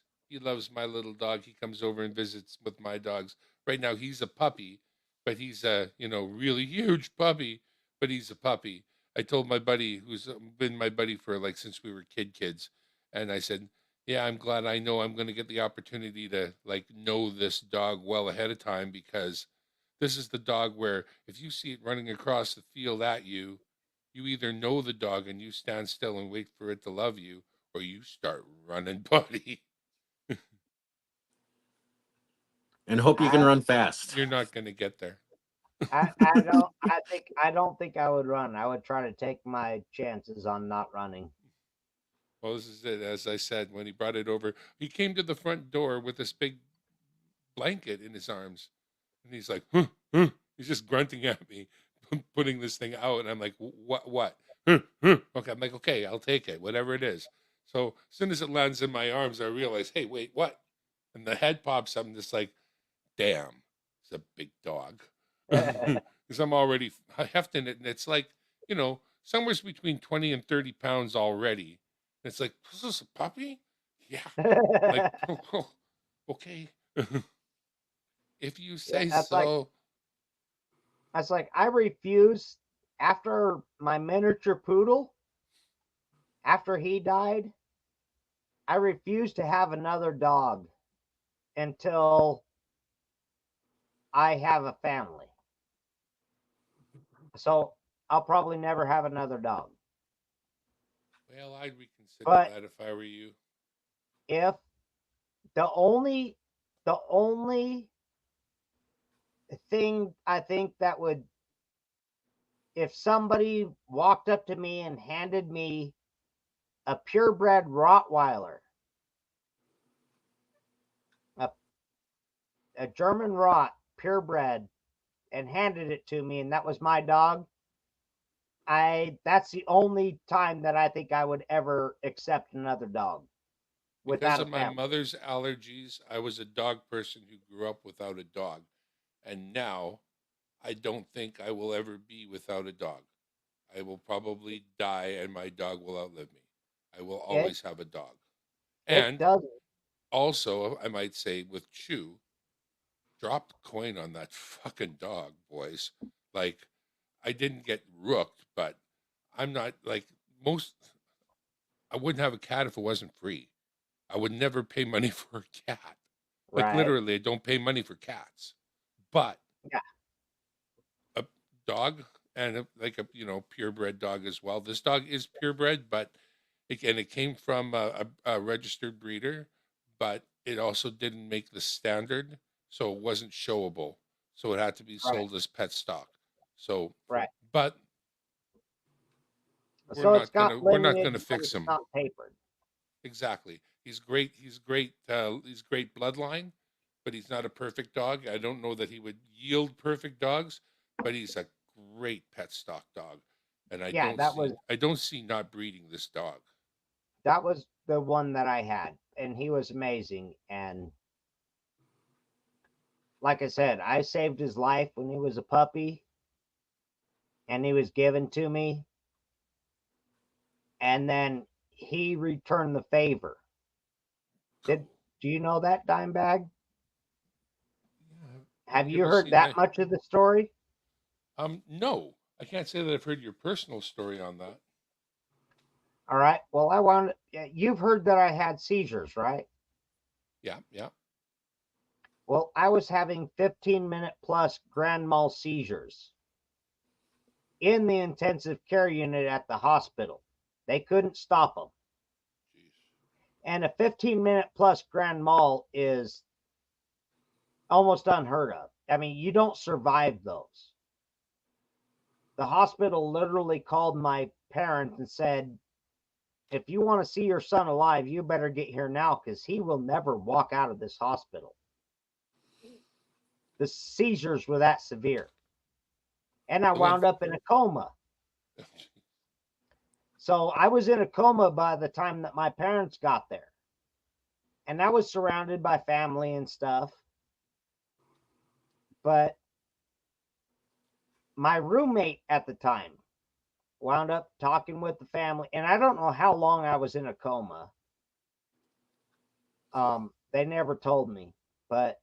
my little dog. He comes over and visits with my dogs. Right now he's a puppy, but he's a really huge puppy, but he's a puppy. I told my buddy who's been my buddy for like since we were kids, and I said, "Yeah, I'm glad I know I'm going to get the opportunity to like know this dog well ahead of time because this is the dog where if you see it running across the field at you, you either know the dog and you stand still and wait for it to love you, or you start running, buddy. and hope you can I run fast. You're not going to get there. I don't think I would run. I would try to take my chances on not running. Well, this is it. As I said, when he brought it over, he came to the front door with this big blanket in his arms, and he's like, huh, huh. He's just grunting at me, putting this thing out, and I'm like, what? Huh, huh. Okay, I'm like, okay, I'll take it, whatever it is. So as soon as it lands in my arms, I realize, hey, wait, what? And the head pops up, and it's like, damn, it's a big dog. Because I'm already hefting it, and it's like, somewhere between 20 and 30 pounds already. And it's like, is this a puppy? Yeah. Like, oh, okay. If you Yeah, say so. that's like I refuse after my miniature poodle, after he died, I refuse to have another dog until I have a family. So I'll probably never have another dog. Well, I'd reconsider But that if I were you. if the only thing I think that would, if somebody walked up to me and handed me a purebred Rottweiler, a, a German Rott purebred, and handed it to me, and that was my dog, that's the only time that I think I would ever accept another dog Because without a of my family. mother's allergies, I was a dog person who grew up without a dog. And now I don't think I will ever be without a dog. I will probably die and my dog will outlive me. I will It always have a dog. it And doesn't. also, I might say with Chew, drop the coin on that fucking dog, boys. Like, I didn't get rooked, but I'm not like most. I wouldn't have a cat if it wasn't free. I would never pay money for a cat. Like, Right. literally, I don't pay money for cats. But Yeah. a dog and like a purebred dog as well. This dog is purebred, but it came from a registered breeder, but it also didn't make the standard, so it wasn't showable. So it had to be Right. sold as pet stock. So, Right. but So it's got we're not lineage, gonna but fix it's him. not papered. Exactly. He's great. He's great. He's great bloodline, but he's not a perfect dog. I don't know that he would yield perfect dogs, but he's a great pet stock dog. And Yeah, I don't see not breeding this dog. that was the one that I had, and he was amazing. And like I said, I saved his life when he was a puppy, and he was given to me, and then he returned the favor. Cool. Do you know that, Dimebag? Yeah. Have Have you you ever heard seen that my? much of the story? No, I can't say that I've heard your personal story on that. All right. Well, you've heard that I had seizures, right? Yeah, yeah. Well, I was having 15-minute plus grand mal seizures in the intensive care unit at the hospital. They couldn't stop them. Jeez. And a 15-minute plus grand mal is almost unheard of. I mean, you don't survive those. The hospital literally called my parents and said, if you want to see your son alive, you better get here now because he will never walk out of this hospital. The seizures were that severe. And I I love. wound up in a coma. So I was in a coma by the time that my parents got there. And I was surrounded by family and stuff. But my roommate at the time wound up talking with the family. And I don't know how long I was in a coma. They never told me. But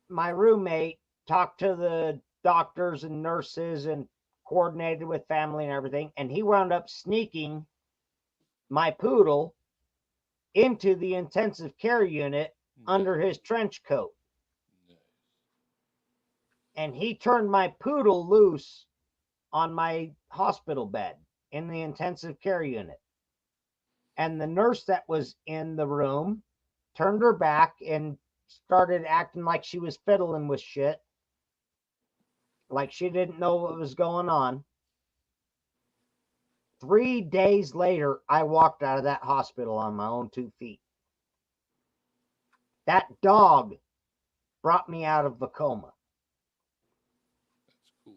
my roommate talked to the doctors and nurses and coordinated with family and everything. And he wound up sneaking my poodle into the intensive care unit under his trench coat. Nice. And he turned my poodle loose on my hospital bed in the intensive care unit. And the nurse that was in the room turned her back and started acting like she was fiddling with shit, like she didn't know what was going on. 3 days later, I walked out of that hospital on my own 2 feet. That dog brought me out of the coma. That's cool.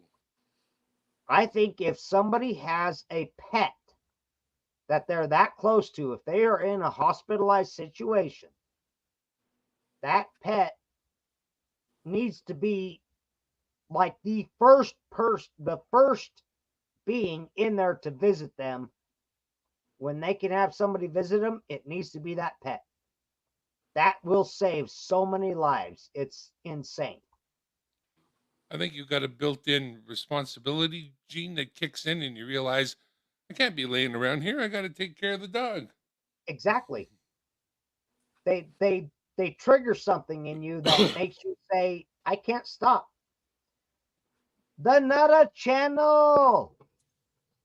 I think if somebody has a pet that they're that close to, if they are in a hospitalized situation, that pet needs to be like the first being in there to visit them. When they can have somebody visit them, it needs to be that pet. That will save so many lives. It's insane. I think you've got a built-in responsibility gene that kicks in, and you realize I can't be laying around here. I got to take care of the dog. Exactly. They trigger something in you that makes you say, I can't stop. The Nutta Channel.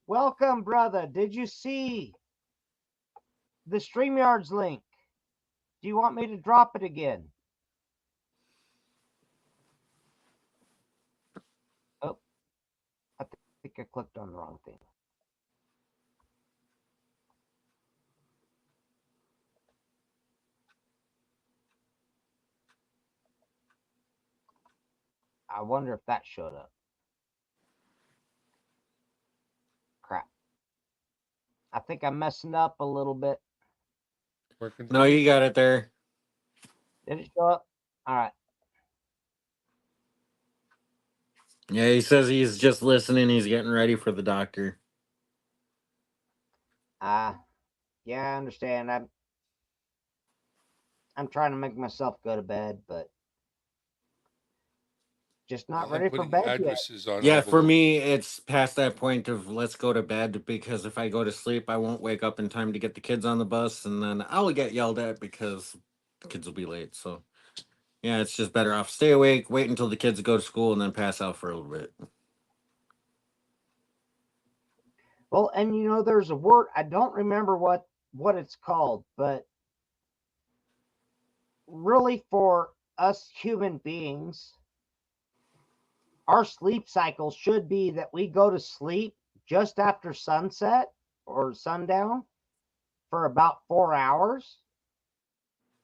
Welcome, brother. Did you see the StreamYards link? Do you want me to drop it again? Oh, I think I clicked on the wrong thing. I wonder if that showed up. Crap. I think I'm messing up a little bit. Working. No, you got it there. Did it show up? All right. Yeah, he says he's just listening. He's getting ready for the doctor. Yeah, I understand. I'm trying to make myself go to bed, but just not I'm ready for putting bed yet. addresses on Yeah, all for the. me, it's past that point of let's go to bed because if I go to sleep, I won't wake up in time to get the kids on the bus, and then I'll get yelled at because the kids will be late. So, yeah, it's just better off stay awake, wait until the kids go to school, and then pass out for a little bit. Well, and there's a word, I don't remember what it's called, but really for us human beings, our sleep cycle should be that we go to sleep just after sunset or sundown for about 4 hours,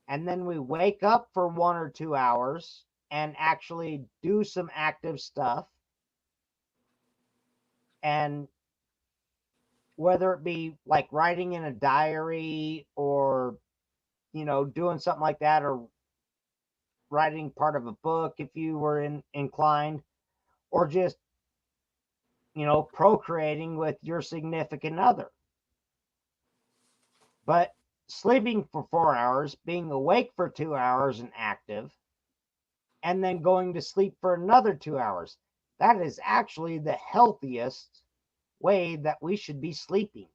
and then we wake up for 1 or 2 hours and actually do some active stuff. And whether it be like writing in a diary or doing something like that, or writing part of a book if you were inclined, or just procreating with your significant other. But sleeping for 4 hours, being awake for 2 hours and active, and then going to sleep for another 2 hours, that is actually the healthiest way that we should be sleeping.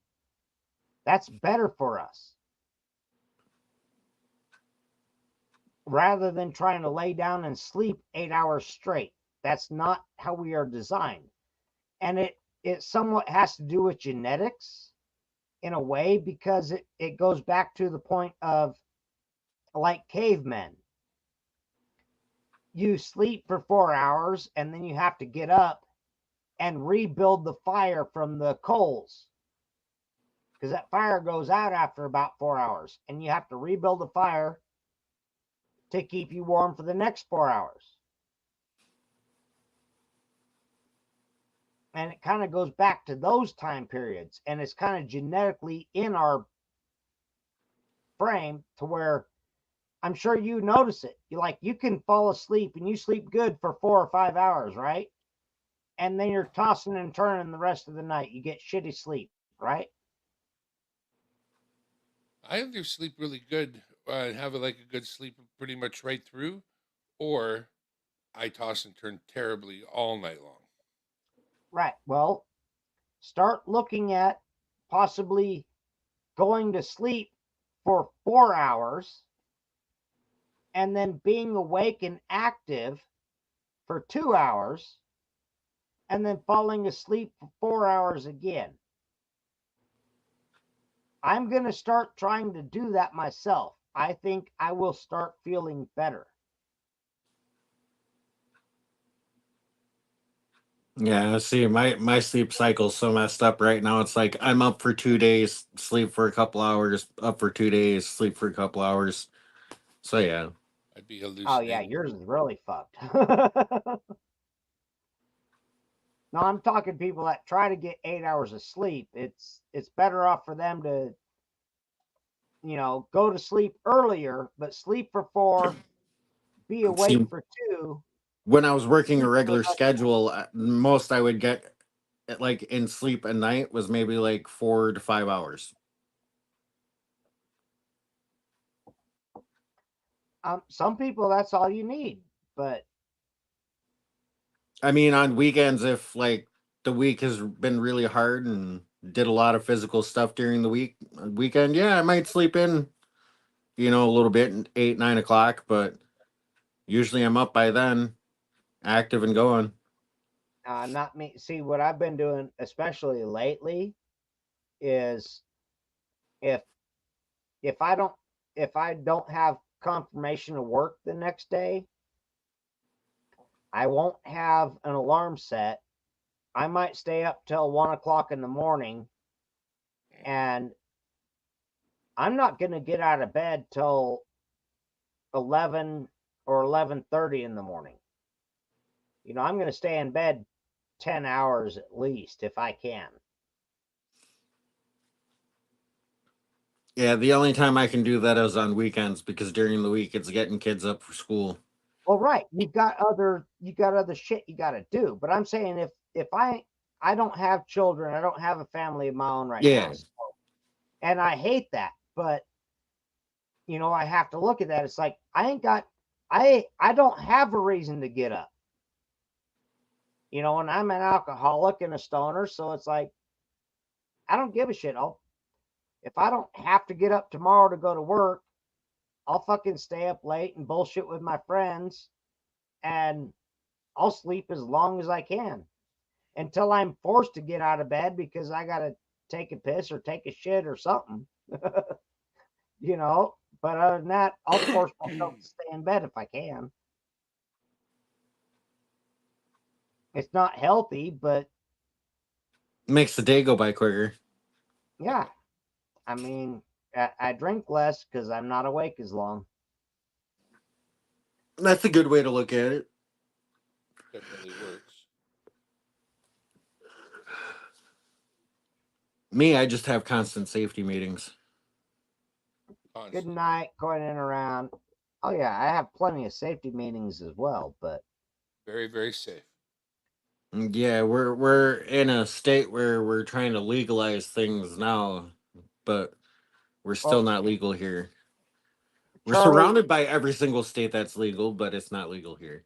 That's better for us, rather than trying to lay down and sleep 8 hours straight. That's not how we are designed. And it somewhat has to do with genetics in a way, because it goes back to the point of, like, cavemen. You sleep for 4 hours and then you have to get up and rebuild the fire from the coals, because that fire goes out after about 4 hours, and you have to rebuild the fire to keep you warm for the next 4 hours. And it kind of goes back to those time periods, and it's kind of genetically in our frame to where I'm sure you notice it. You can fall asleep and you sleep good for 4 or 5 hours, right? And then you're tossing and turning the rest of the night. You get shitty sleep, right? I either sleep really good and have a good sleep pretty much right through, or I toss and turn terribly all night long. Right. Well, start looking at possibly going to sleep for 4 hours and then being awake and active for 2 hours and then falling asleep for 4 hours again. I'm going to start trying to do that myself. I think I will start feeling better. Yeah, see, my sleep cycle's so messed up right now. It's like I'm up for 2 days, sleep for a couple hours, up for 2 days, sleep for a couple hours. So yeah. I'd be Oh yeah, hallucinating. yours is really fucked. No, I'm talking people that try to get 8 hours of sleep. It's better off for them to, go to sleep earlier, but sleep for 4, be awake See, for 2, when I was working a sleep for the regular rest. schedule, most I would get like in sleep a night was maybe like 4 to 5 hours. Some people that's all you need, but I mean, on weekends, if like the week has been really hard and did a lot of physical stuff during the weekend, yeah, I might sleep in, a little bit, 8, 9 o'clock, but usually I'm up by then, active and going. not me. See, what I've been doing, especially lately, is if if I don't if I don't have confirmation of work the next day, I won't have an alarm set. I might stay up till 1 o'clock in the morning, and I'm not going to get out of bed till 11 or 11:30 in the morning. I'm going to stay in bed 10 hours at least if I can. Yeah, the only time I can do that is on weekends because during the week it's getting kids up for school. Well, right, you got other shit you got to do, but I'm saying if I don't have children, I don't have a family of my own right now. Yeah, So, and I hate that, but I have to look at that. It's like I don't have a reason to get up. And I'm an alcoholic and a stoner, so it's like I don't give a shit. If I don't have to get up tomorrow to go to work, I'll fucking stay up late and bullshit with my friends, and I'll sleep as long as I can until I'm forced to get out of bed because I got to take a piss or take a shit or something. you know, but other than that, I'll force myself to stay in bed if I can. It's not healthy, but makes the day go by quicker. yeah, I mean, I drink less because I'm not awake as long. That's a good way to look at it. Definitely works. Me, I just have constant safety meetings. Good Constant. night, going in around. Oh yeah, I have plenty of safety meetings as well, but Very, very safe. Yeah, we're in a state where we're trying to legalize things now, but we're still well, not legal here. We're Charlie, surrounded by every single state that's legal, but it's not legal here.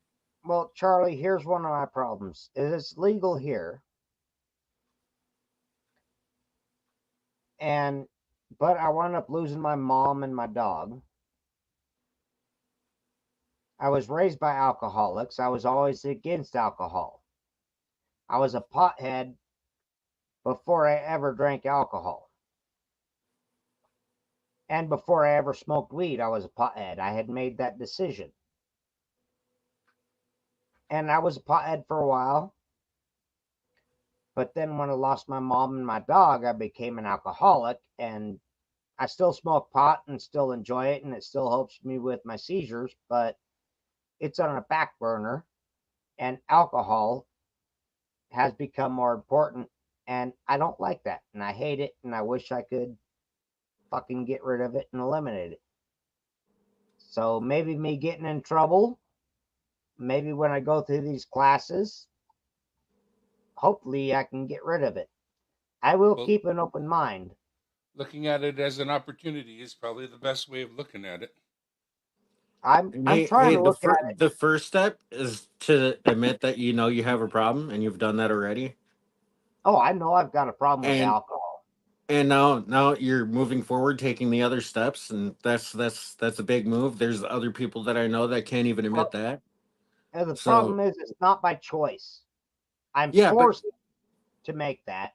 Charlie, here's one of my problems. It's legal here, and but I wound up losing my mom and my dog. I was raised by alcoholics. I was always against alcohol. I was a pothead before I ever drank alcohol. And before I ever smoked weed, I was a pothead. I had made that decision. And I was a pothead for a while. But then when I lost my mom and my dog, I became an alcoholic. And I still smoke pot and still enjoy it. And it still helps me with my seizures. But it's on a back burner. And alcohol has become more important. And I don't like that. And I hate it. And I wish I could fucking get rid of it and eliminate it. So maybe me getting in trouble, maybe when I go through these classes, hopefully I can get rid of it. I will Well, keep an open mind. looking at it as an opportunity is probably the best way of looking at it. I'm Hey, trying hey, to look at it. the first step is to admit that you have a problem and you've done that already. Oh, I know I've got a problem with And alcohol. now you're moving forward, taking the other steps, and that's a big move. There's other people that I know that can't even admit Well, that. the So problem is it's not by choice. I'm yeah, forced to make that.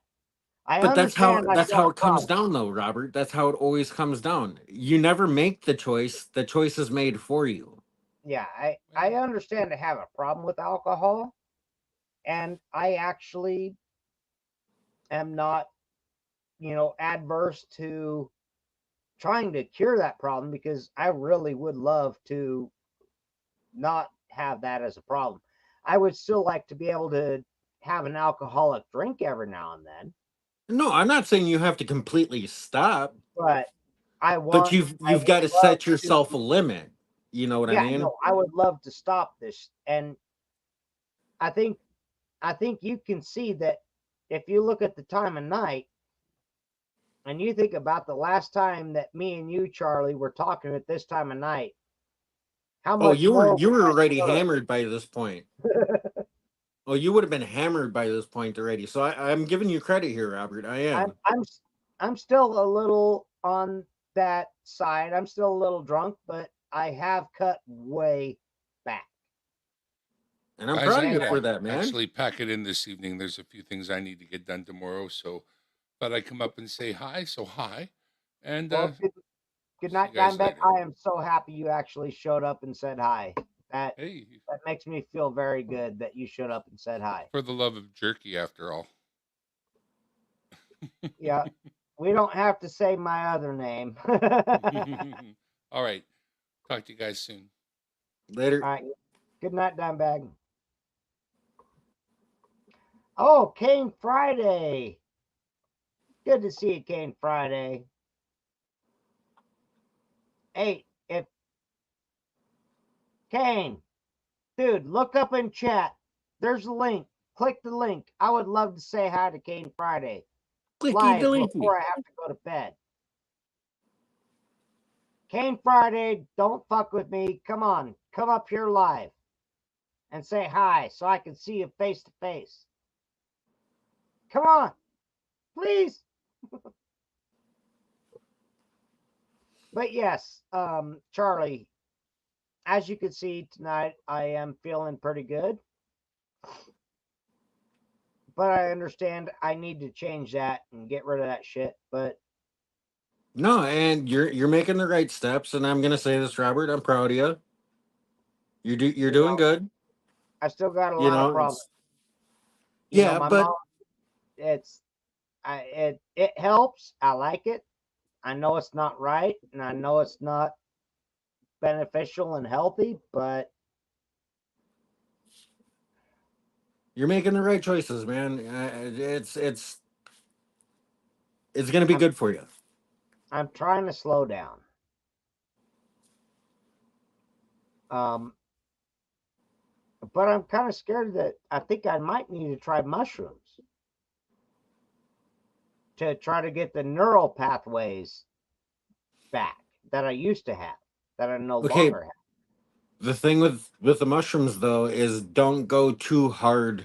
I but understand I've that's got how a it comes problem. down though, Robert. That's how it always comes down. You never make the choice. The choice is made for you. Yeah, I Well, understand I have a problem with alcohol, And I actually am not, adverse to trying to cure that problem, because I really would love to not have that as a problem. I would still like to be able to have an alcoholic drink every now and then, No, I'm not saying you have to completely stop, but but I you've got to would love set yourself a to, limit. You know what I yeah, mean? no, I would love to stop this. And I think, you can see that if you look at the time of night and you think about the last time that me and you, Charlie, were talking at this time of night, how Oh, much more you we were might already should hammered by this point. Oh, you would have been hammered by this point already. So I'm giving you credit here, Robert. I I'm am. I'm I'm still a little on that side. I'm still a little drunk, but I have cut way back. And I'm Guys, proud I of you And for gotta that, man. actually pack it in this evening. There's a few things I need to get done tomorrow, so thought I'd come up and say hi. So hi, and well, good see you night, guys Dimeback. later. I am so happy you actually showed up and said hi. That Hey, that makes me feel very good that you showed up and said hi. for the love of jerky, after all. Yeah, we don't have to say my other name. All All right, talk to you guys soon. Later. right. Good night, Dimebag. Oh, Kane Friday. Good to see you, Kane Friday. Hey, if Kane, dude, look up in chat. There's a link. Click the link. I would love to say hi to Kane Friday Clicky live delinky. before I have to go to bed. Kane Friday, don't fuck with me. Come on, come up here live and say hi so I can see you face to face. Come on, please. But yes, Charlie, as you can see tonight, I am feeling pretty good. But I understand I need to change that and get rid of that shit. But No, and you're making the right steps. And I'm gonna say this, Robert. I'm proud of you. You're you doing know, good. I still got a You lot of know, problems. it's yeah, My but mom, it's it helps. I like it. I know it's not right, and I know it's not beneficial and healthy, but you're making the right choices, man. It's gonna be I'm good for you. I'm trying to slow down. Um, but I'm kind of scared that I think I might need to try mushrooms to try to get the neural pathways back that I used to have, that I no Okay, longer have. the thing with the mushrooms though is don't go too hard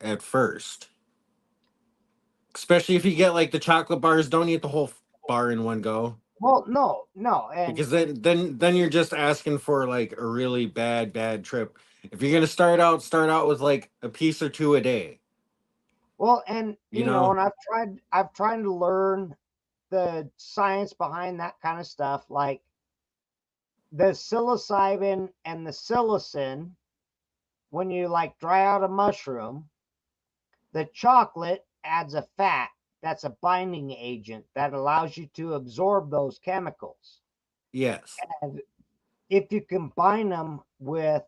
at first. Especially if you get like the chocolate bars, don't eat the whole bar in one go. Well, no, and Because then you're just asking for like a really bad trip. If you're gonna start out with like a piece or two a day. well, and You know? and I've tried to learn the science behind that kind of stuff, like the psilocybin and the psilocin. When you like dry out a mushroom, the chocolate adds a fat that's a binding agent that allows you to absorb those chemicals. Yes. And if you combine them with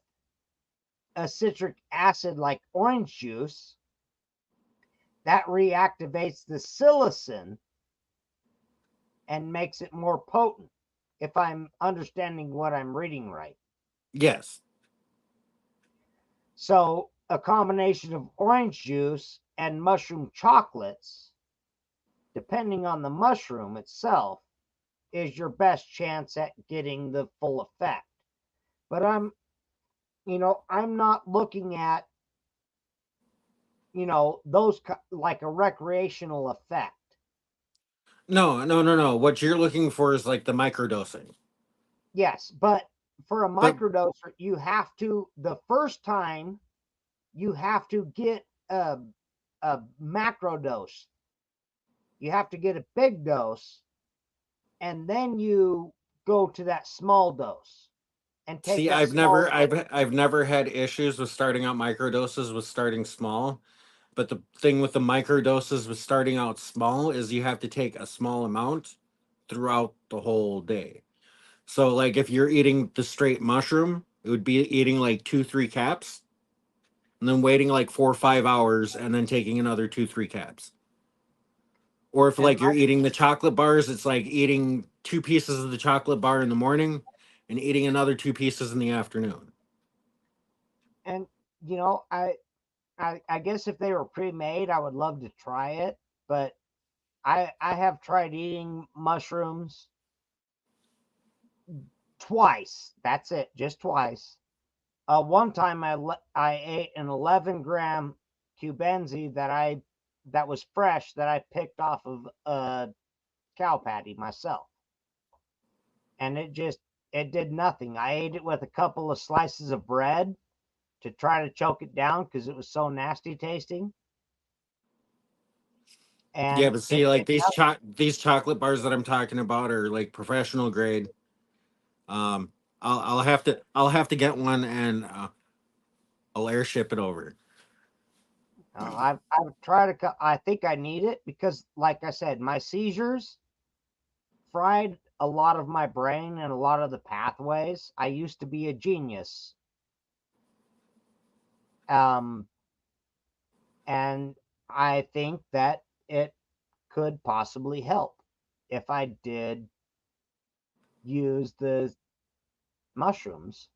a citric acid like orange juice, that reactivates the psilocin and makes it more potent, if I'm understanding what I'm reading right. Yes. So, a combination of orange juice and mushroom chocolates, depending on the mushroom itself, is your best chance at getting the full effect. But I'm not looking at, those like a recreational effect. No. What you're looking for is like the microdosing. Yes, but for a But microdoser, the first time, you have to get a macro dose. You have to get a big dose, and then you go to that small dose. and take See, that small. I've never had issues with starting out microdoses with starting small. But the thing with the microdoses with starting out small is you have to take a small amount throughout the whole day. So like if you're eating the straight mushroom, it would be eating like 2, 3 caps and then waiting like 4 or 5 hours and then taking another 2, 3 caps. Or if And like you're eating the chocolate bars, it's like eating 2 pieces of the chocolate bar in the morning and eating another 2 pieces in the afternoon. and you know, I guess if they were pre-made, I would love to try it, but I have tried eating mushrooms twice. That's it, just twice. One time I ate an 11-gram cubenzi that was fresh that I picked off of a cow patty myself, and it did nothing. I ate it with a couple of slices of bread to try to choke it down because it was so nasty tasting, Yeah, and but it see, like did nothing. these chocolate bars that I'm talking about are like professional grade. Um, I'll have to get one and I'll airship it over. I've tried I think I need it because, like I said, my seizures fried a lot of my brain and a lot of the pathways. I used to be a genius, um, and I think that it could possibly help if I did use the mushrooms.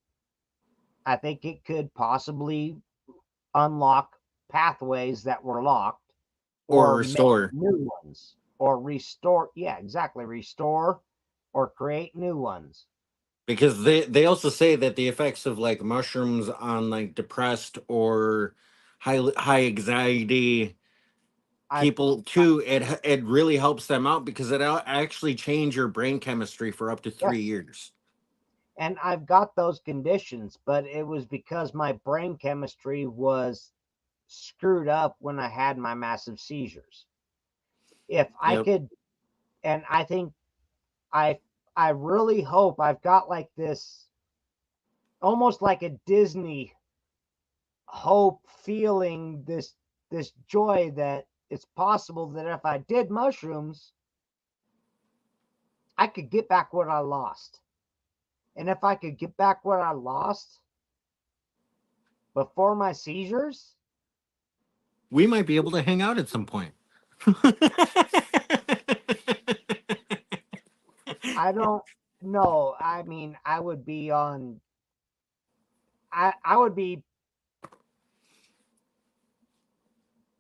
I think it could possibly unlock pathways that were locked Or or make restore. new ones or restore. Yeah, exactly. Restore or create new ones. Because they also say that the effects of like mushrooms on like depressed or high anxiety I've people too, it really helps them out because it'll actually change your brain chemistry for up to Yes, 3 years. and I've got those conditions, but it was because my brain chemistry was screwed up when I had my massive seizures. If I Yep. could, and I think I I really hope I've got like this almost like a Disney hope feeling, this joy that it's possible that if I did mushrooms, I could get back what I lost. And if I could get back what I lost before my seizures, We might be able to hang out at some point. I don't know. I mean, I would be,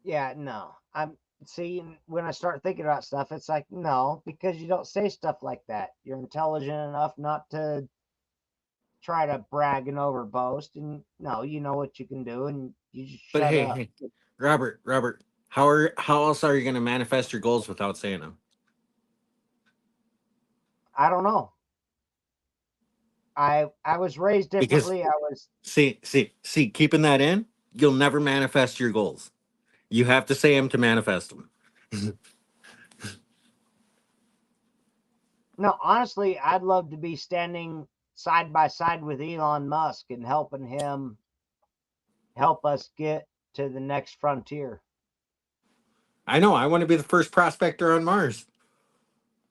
yeah, no. I'm see when I start thinking about stuff, it's like no, because you don't say stuff like that. You're intelligent enough not to try to brag and overboast, and no, you know what you can do, and you just But shut hey, up. hey, Robert, how else are you going to manifest your goals without saying them? I don't know. I was raised Because differently. I was see, keeping that in, you'll never manifest your goals. You have to say them to manifest them. no, honestly, I'd love to be standing side by side with Elon Musk and helping him help us get to the next frontier. I know. I want to be the first prospector on Mars.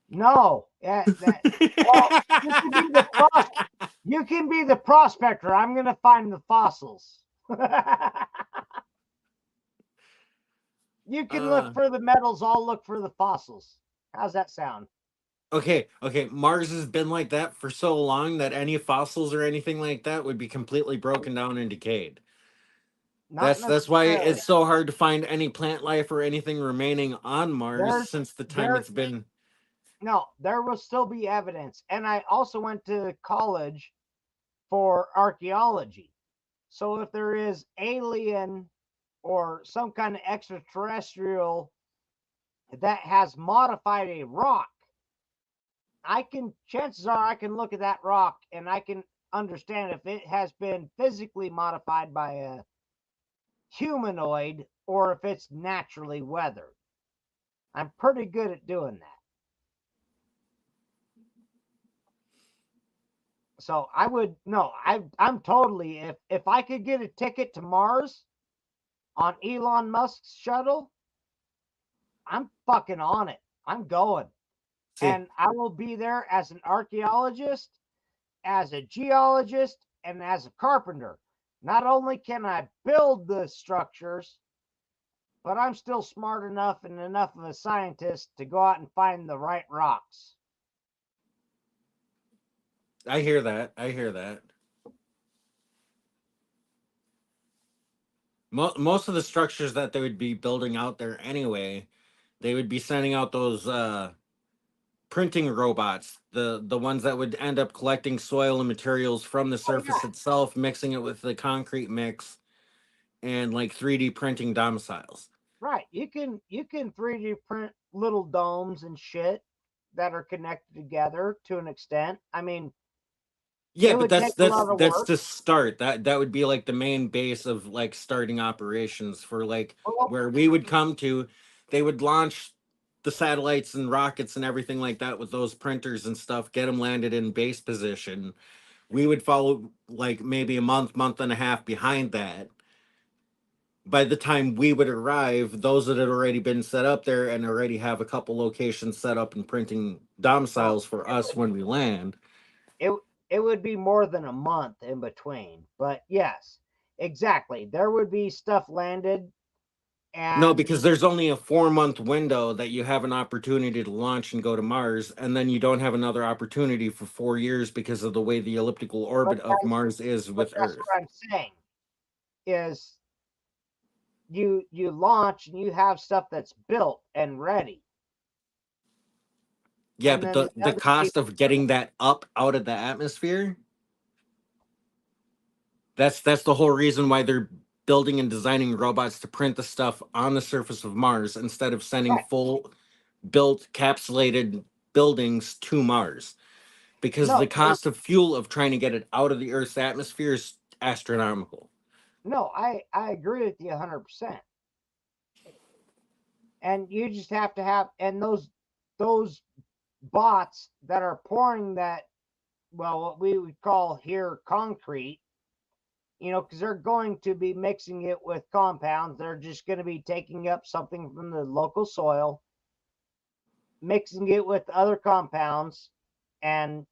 No, yeah, that well, you can be the you can be the prospector. I'm gonna find the fossils. You can look uh, for the metals. I'll look for the fossils. How's that sound? okay. Mars has been like that for so long that any fossils or anything like that would be completely broken down and decayed. Not That's why necessarily. it's so hard to find any plant life or anything remaining on Mars There's since the time there it's been. no, there will still be evidence. And I also went to college for archaeology. So if there is alien or some kind of extraterrestrial that has modified a rock, chances are I can look at that rock and I can understand if it has been physically modified by a humanoid or if it's naturally weathered. I'm pretty good at doing that. So I would no, I'm totally if I could get a ticket to Mars on Elon Musk's shuttle, I'm fucking on it. I'm going. See, And I will be there as an archaeologist, as a geologist, and as a carpenter. Not only can I build the structures, but I'm still smart enough and enough of a scientist to go out and find the right rocks. I hear that. I hear that. Most of the structures that they would be building out there anyway, they would be sending out those printing robots, the ones that would end up collecting soil and materials from the Oh surface yeah, itself, mixing it with the concrete mix, and like 3D printing domiciles. right. You can 3D print little domes and shit that are connected together to an extent. I mean, Yeah, it but would take a lot of that's work. to start. That would be like the main base of like starting operations for like Well, where we would come to. They would launch the satellites and rockets and everything like that with those printers and stuff, get them landed in base position. We would follow like maybe a month and a half behind that. By the time we would arrive, those that had already been set up there and already have a couple locations set up and printing no, domiciles for us when we land. it it would be more than a month in between. But yes, exactly. There would be stuff landed No, and because there's only a 4 month window that you have an opportunity to launch and go to Mars, and then you don't have another opportunity for 4 years because of the way the elliptical but orbit of Mars is but with that's Earth. what I'm saying is you launch and you have stuff that's built and ready. Yeah, And but then the the other cost people of getting that up out of the atmosphere, that's the whole reason why they're building and designing robots to print the stuff on the surface of Mars instead of sending right. full built capsulated buildings to Mars. Because the No, cost of fuel of trying to get it out of the Earth's atmosphere is astronomical. no, I agree with you 100%. And you just have to have and those bots that are pouring that, well, what we would call here concrete, because they're going to be mixing it with compounds. They're just going to be taking up something from the local soil, mixing it with other compounds, and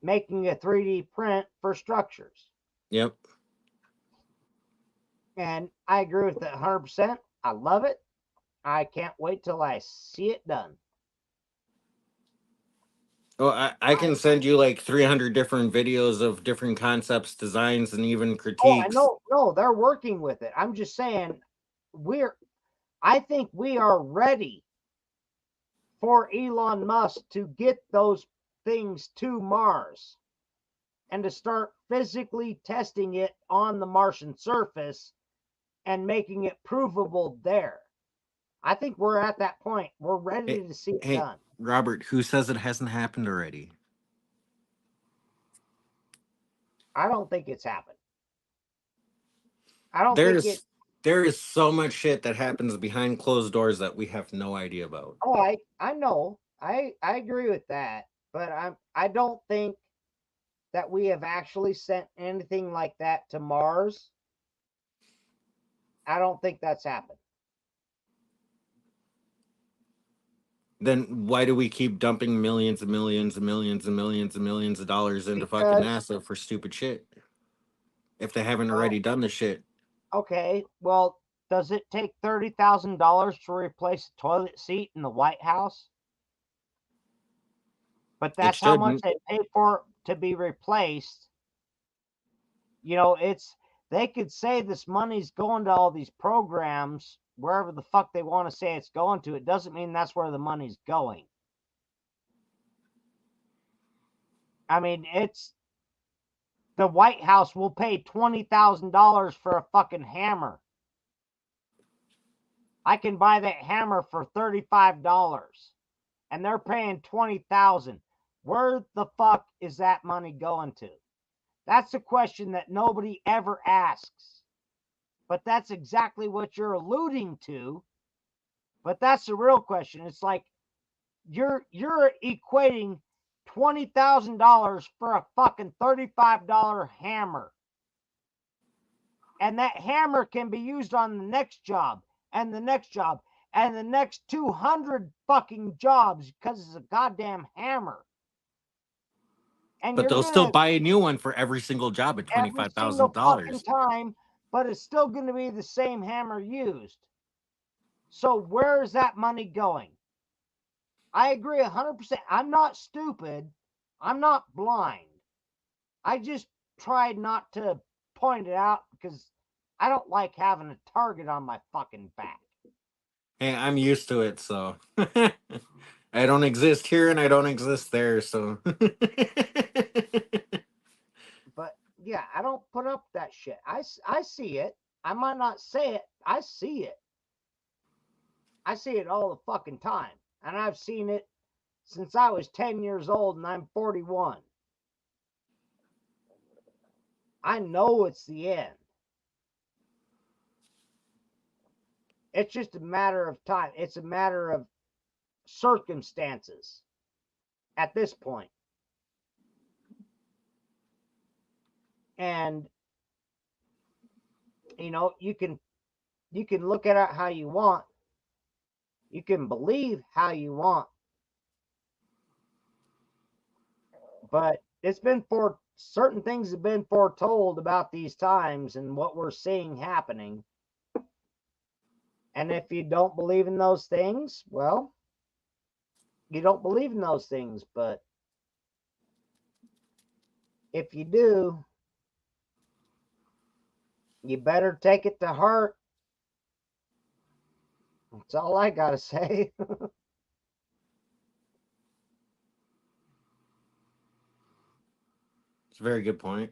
making a 3D print for structures. Yep. And I agree with that 100%. I love it. I can't wait till I see it done. Well, I can send you like 300 different videos of different concepts, designs, and even Oh, I critiques. know. No, they're working with it. I'm just saying, we're. I think we are ready for Elon Musk to get those things to Mars and to start physically testing it on the Martian surface and making it provable there. I think we're at that point. We're Hey, ready to see it hey, done. Robert, who says it hasn't happened already? I don't think it's happened. I don't think it. There's there is so much shit that happens behind closed doors that we have no idea about. Oh, I know. I agree with that, but I don't think that we have actually sent anything like that to Mars. I don't think that's happened. Then why do we keep dumping millions and millions and millions and millions and millions of dollars into fucking Because, NASA for stupid shit if they haven't well, already done the shit? okay, well, does it take $30,000 to replace a toilet seat in the White House? But It that's how much shouldn't. they pay for to be replaced. It's they could say this money's going to all these programs wherever the fuck they want to say it's going to. It doesn't mean that's where the money's going. I mean, it's the White House will pay $20,000 for a fucking hammer. I can buy that hammer for $35 and they're paying 20,000. Where the fuck is that money going to? That's a question that nobody ever asks. But that's exactly what you're alluding to. But that's the real question. It's like you're equating $20,000 for a fucking $35 hammer. And that hammer can be used on the next job and the next job and the next 200 fucking jobs because it's a goddamn hammer. And But you're they'll still gonna buy a new one for every single job at every single fucking $25,000. time, but it's still going to be the same hammer used. So where is that money going? I agree 100%. I'm not stupid. I'm not blind. I just tried not to point it out because I don't like having a target on my fucking back. Hey, I'm used to it, so I don't exist here and I don't exist there, so But yeah, I don't put up that shit. I see it. I might not say it. I see it. I see it all the fucking time. And I've seen it since I was 10 years old and I'm 41. I know it's the end. It's just a matter of time. It's a matter of circumstances at this point. And you know, you can look at it how you want. You can believe how you want. But it's been for certain things have been foretold about these times and what we're seeing happening. And if you don't believe in those things, well, you don't believe in those things. But if you do, you better take it to heart. That's all I got to say. it's a very good point.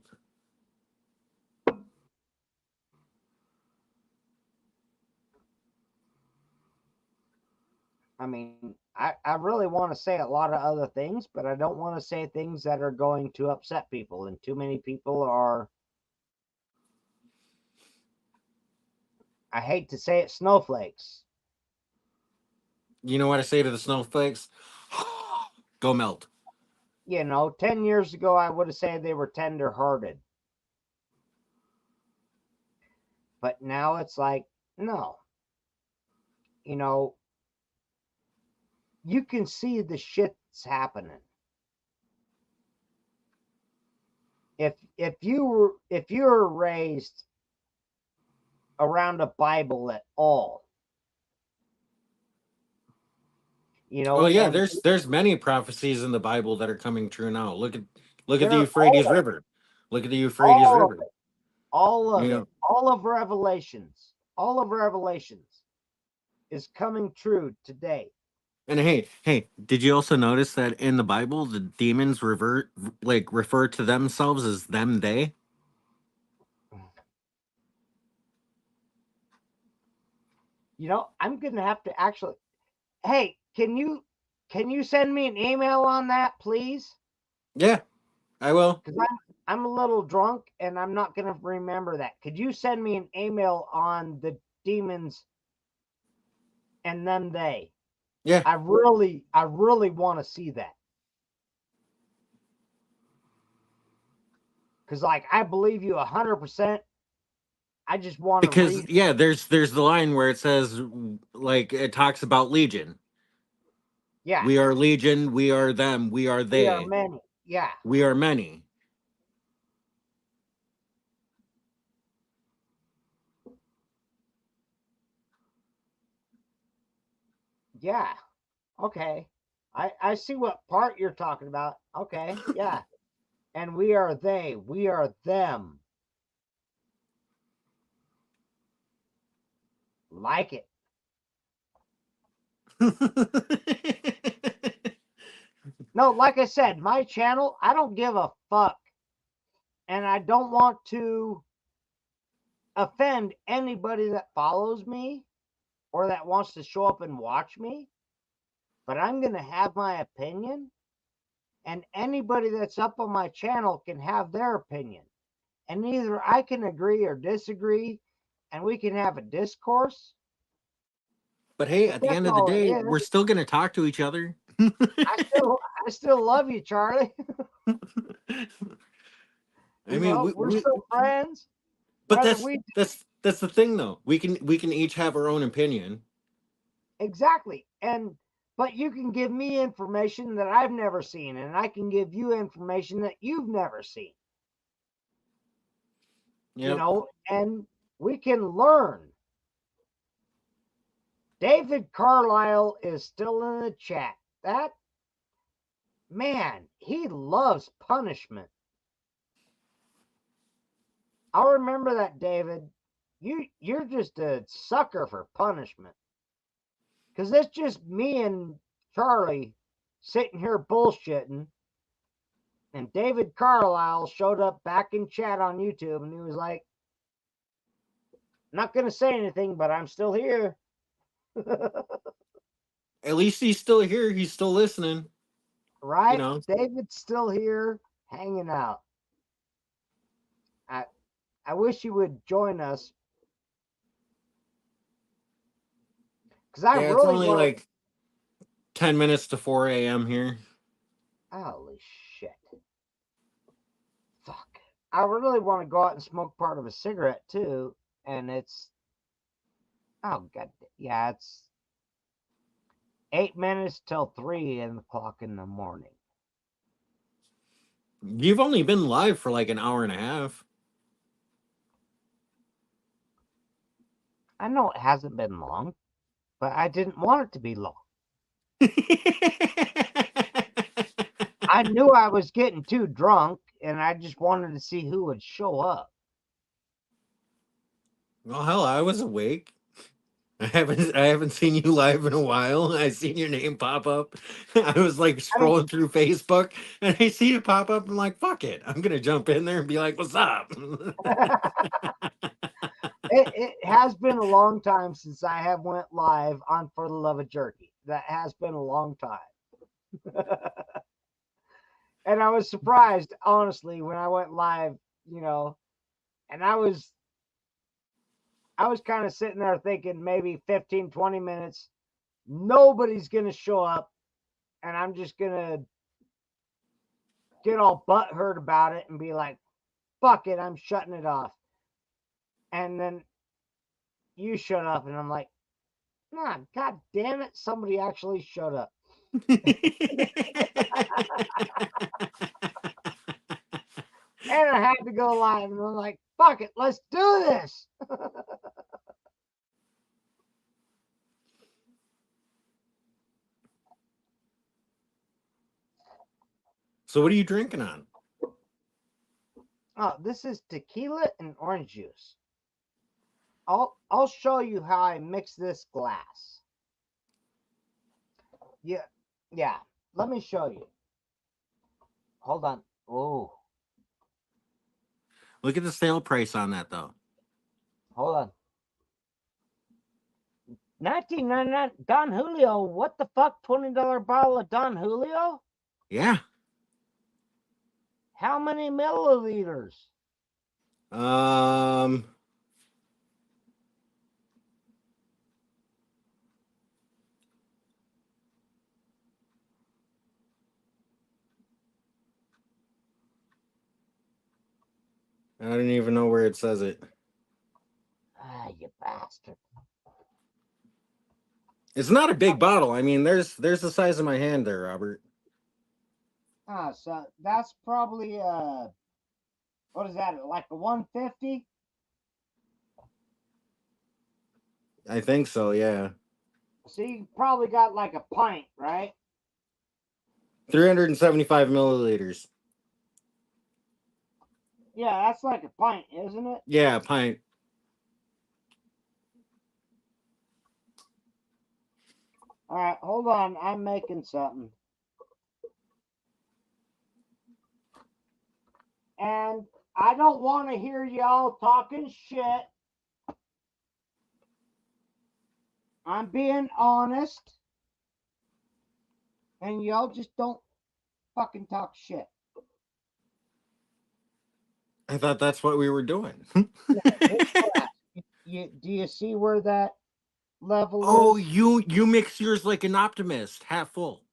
I mean, I really want to say a lot of other things, but I don't want to say things that are going to upset people. And too many people are, I hate to say it, snowflakes. You know what I say to the snowflakes? Go melt. You know, 10 years ago, I would have said they were tender hearted. But now it's like, no. You know, you can see the shit that's happening. If you were raised around a Bible at all, you know, Oh yeah, and there's many prophecies in the Bible that are coming true now. Look at the they're Euphrates River. Look at the Euphrates all of River. it, all You of it, know, all of Revelations is coming true today. and hey, did you also notice that in the Bible the demons refer to themselves as them they? You know, I'm gonna have to actually. Hey, can you send me an email on that, please? Yeah, I will. Because I'm a little drunk and I'm not gonna remember that. Could you send me an email on the demons and them they? Yeah. I really want to see that. Because like I believe you 100%. I just want to Because read. yeah, there's the line where it says like it talks about legion. Yeah, We are legion, we are them, we are we are they. many. Yeah, We are many. yeah. Okay. I see what part you're talking about. Okay, yeah. And we are they, we are them. Like it. No, like I said, my channel, I don't give a fuck. And I don't want to offend anybody that follows me or that wants to show up and watch me. But I'm going to have my opinion. And anybody that's up on my channel can have their opinion. And either I can agree or disagree, and we can have a discourse. But hey, But at the that's end of the all it day, is. we're still gonna talk to each other. I still love you, Charlie. I mean, We're still friends. but Whether that's the thing though. We can each have our own opinion. exactly, but you can give me information that I've never seen, and I can give you information that you've never seen. Yep. And we can learn. David Carlisle is still in the chat. That man, he loves punishment. I'll remember that, David. You're just a sucker for punishment. Because it's just me and Charlie sitting here bullshitting. And David Carlisle showed up back in chat on YouTube and he was like, not going to say anything, but I'm still here. At least he's still here. He's still listening. Right? David's still here hanging out. I wish he would join us. Because it's only like 10 minutes to 4 a.m. here. Holy shit. Fuck. I really want to go out and smoke part of a cigarette too. And it's... Oh, God. Yeah, it's 8 minutes till 3 o'clock in the morning. You've only been live for like an hour and a half. I know it hasn't been long, but I didn't want it to be long. I knew I was getting too drunk, and I just wanted to see who would show up. Well, hell, I was awake. I haven't seen you live in a while. I seen your name pop up. I was like scrolling through Facebook, and I see it pop up. I'm like, fuck it, I'm gonna jump in there and be like, "What's up?" It has been a long time since I have went live on For the Love of Jerky. That has been a long time. And I was surprised, honestly, when I went live, and I was kind of sitting there thinking maybe 15, 20 minutes, nobody's going to show up, and I'm just going to get all butthurt about it and be like, fuck it, I'm shutting it off. And then you showed up, and I'm like, nah, God damn it, somebody actually showed up. And I had to go live, and I'm like, fuck it, let's do this. So what are you drinking on? Oh, this is tequila and orange juice. I'll show you how I mix this glass. Yeah. Let me show you. Hold on. Oh. Look at the sale price on that, though. Hold on. $19.99 Don Julio. What the fuck? $20 bottle of Don Julio? Yeah. How many milliliters? I don't even know where it says it. Ah, you bastard. It's not a big bottle. I mean, there's the size of my hand there, Robert. Ah, so that's probably what is that? Like a 150? I think so, yeah. So you probably got like a pint, right? 375 milliliters. Yeah, that's like a pint, isn't it? Yeah, a pint. All right, hold on. I'm making something. And I don't want to hear y'all talking shit. I'm being honest. And y'all just don't fucking talk shit. I thought that's what we were doing. Do you see where that level is? Oh, is? you mix yours like an optimist, half full.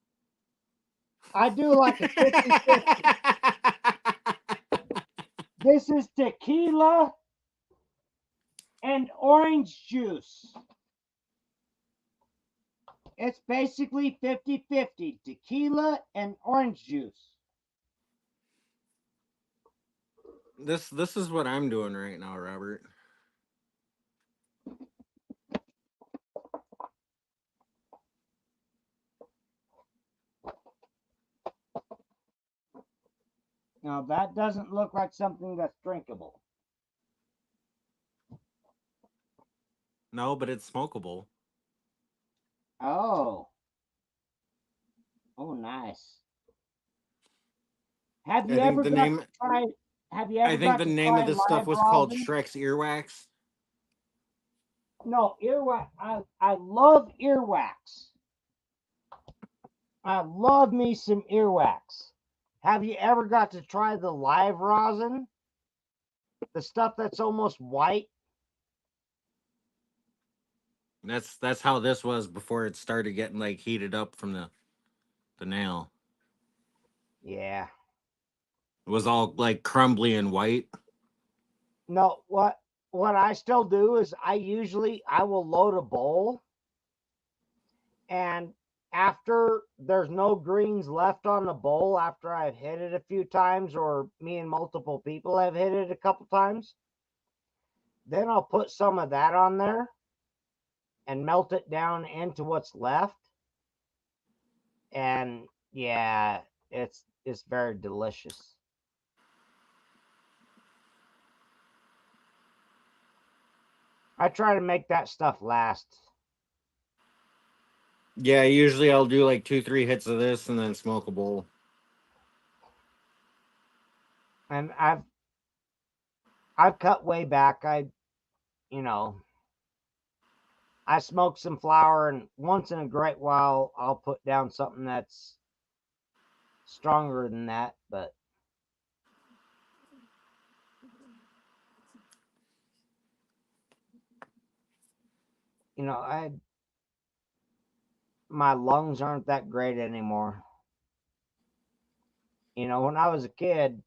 I do like a 50-50. This is tequila and orange juice. It's basically 50-50, tequila and orange juice. This is what I'm doing right now, Robert. Now that doesn't look like something that's drinkable. No, but it's smokable. Oh. Oh, nice. Have you I think ever the got name to try? Have you I ever think got the to name try of this stuff live was called rosin? Shrek's earwax. No, earwax. I love earwax. I love me some earwax. Have you ever got to try the live rosin? The stuff that's almost white? That's how this was before it started getting like heated up from the nail. Yeah. It was all like crumbly and white. No, what I still do is I will load a bowl, and after there's no greens left on the bowl after I've hit it a few times, or me and multiple people have hit it a couple times, then I'll put some of that on there and melt it down into what's left. And yeah, it's very delicious. I try to make that stuff last. Yeah, usually I'll do like 2-3 hits of this and then smoke a bowl. And I've cut way back. You know, I smoke some flower, and once in a great while I'll put down something that's stronger than that, but you know, I my lungs aren't that great anymore. You know, when I was a kid,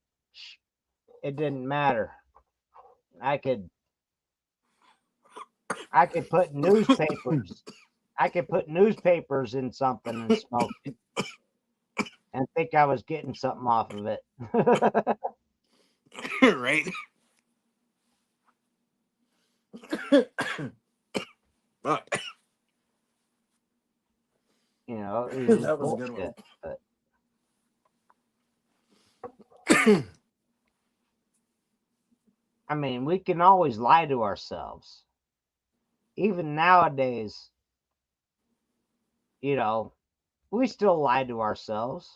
it didn't matter. I could I could put newspapers. I could put newspapers in something and smoke it and think I was getting something off of it. Right? Fuck. You know, it was just That was a good one. bullshit. But I mean, we can always lie to ourselves. Even nowadays, you know, we still lie to ourselves.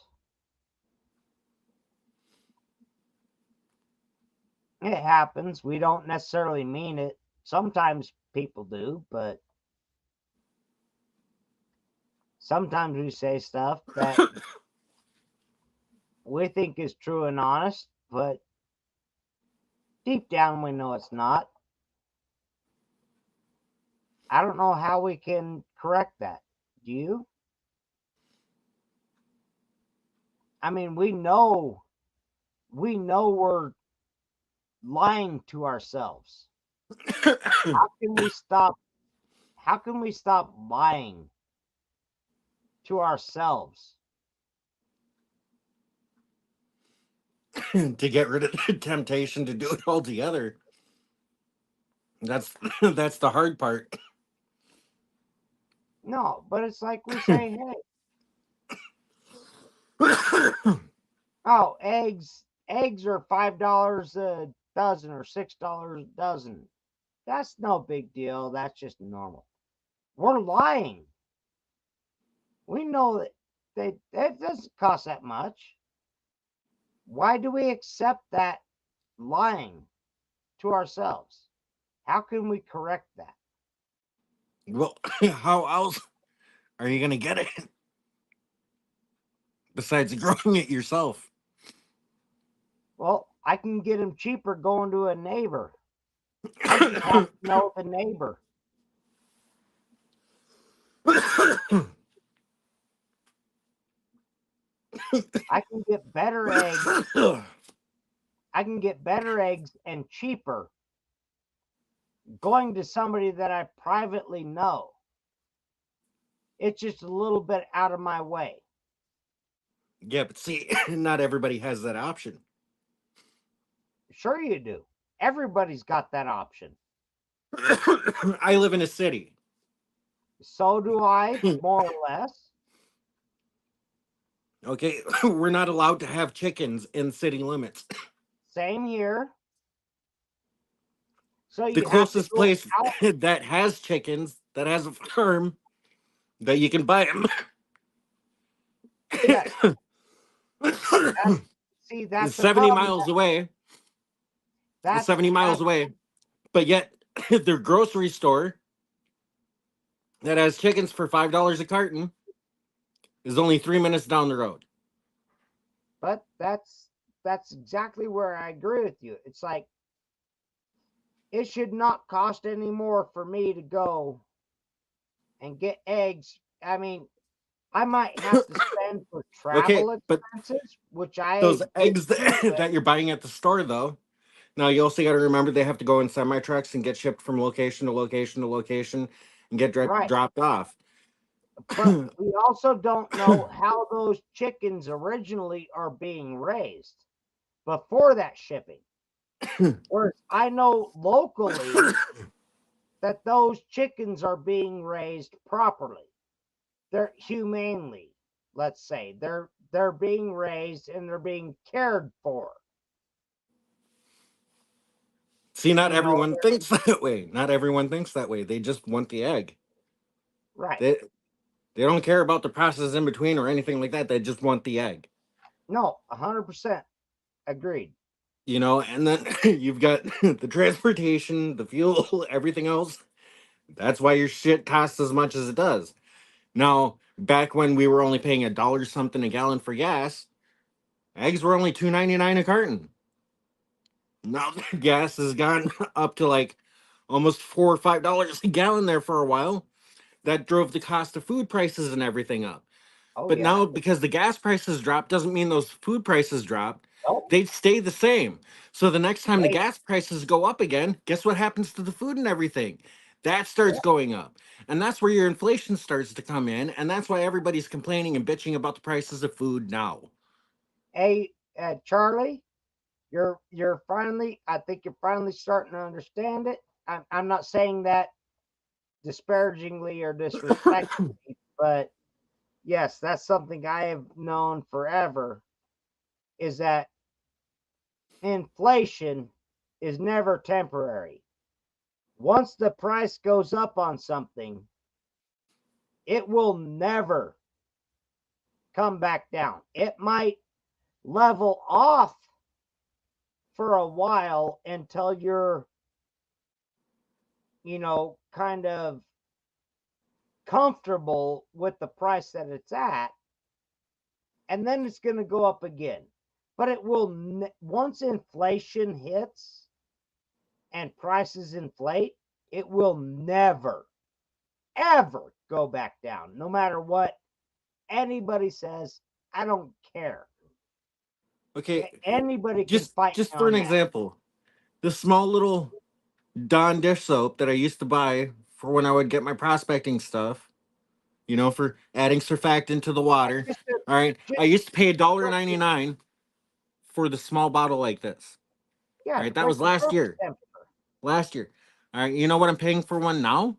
It happens. We don't necessarily mean it. Sometimes people do, but sometimes we say stuff that we think is true and honest, but deep down we know it's not. I don't know how we can correct that. Do you? I mean, we're lying to ourselves. How can we stop lying to ourselves? To get rid of the temptation to do it altogether. That's that's the hard part. No, but it's like we say, hey, oh, eggs are $5 a dozen or $6 a dozen. That's no big deal. That's just normal. We're lying. We know that it doesn't cost that much. Why do we accept that lying to ourselves? How can we correct that? Well, how else are you gonna get it besides growing it yourself? Well, I can get them cheaper going to a neighbor. I just have to know the neighbor. I can get better eggs. I can get better eggs and cheaper going to somebody that I privately know. It's just a little bit out of my way. Yeah, but see, not everybody has that option. Sure, you do. Everybody's got that option. I live in a city. So do I, more or less. Okay, we're not allowed to have chickens in city limits. Same here. So The you have to closest go place out. that has chickens, that has a farm, that you can buy them. Yes. See, that's the 70 problem. miles away. That's 70 miles away. But yet, their grocery store that has chickens for $5 a carton is only 3 minutes down the road. But that's exactly where I agree with you. It's like it should not cost any more for me to go and get eggs. I mean, I might have to spend for Okay, travel but expenses, which I those get eggs through with. that you're buying at the store, though, now you also got to remember they have to go in semi trucks and get shipped from location to location to location and get Right. dropped off. But we also don't know how those chickens originally are being raised before that shipping. Whereas I know locally that those chickens are being raised properly. They're humanely, let's say. They're being raised and they're being cared for. See, not You know, everyone thinks that way. Not everyone thinks that way. They just want the egg. right. They don't care about the process in between or anything like that. They just want the egg. No, 100% agreed. You know, and then you've got the transportation, the fuel, everything else. That's why your shit costs as much as it does. Now, back when we were only paying $1 something a gallon for gas, eggs were only $2.99 a carton. Now gas has gone up to like almost $4 or $5 a gallon there for a while. That drove the cost of food prices and everything up. Oh, But yeah. now, because the gas prices dropped, doesn't mean those food prices dropped. Nope. They stay the same. So the next time the Hey, gas prices go up again, guess what happens to the food and everything? That starts going up. And that's where your inflation starts to come in. And that's why everybody's complaining and bitching about the prices of food now. hey, Charlie, you're finally. I think you're finally starting to understand it. I'm not saying that disparagingly or disrespectfully, but yes, that's something I have known forever. Is that inflation is never temporary. Once the price goes up on something, it will never come back down. It might level off for a while until you're, kind of comfortable with the price that it's at, and then it's going to go up again. But it will, once inflation hits and prices inflate, it will never, ever go back down, no matter what anybody says. I don't care. Okay, Anybody can fight just me for on an that. example, the small little Dawn dish soap that I used to buy for when I would get my prospecting stuff, you know, for adding surfactant to the water. Just, All right. just I used to pay $1.99 for the small bottle like this. All yeah, right. That correct was your last throat year. temperature. Last year. All right. You know what I'm paying for one now?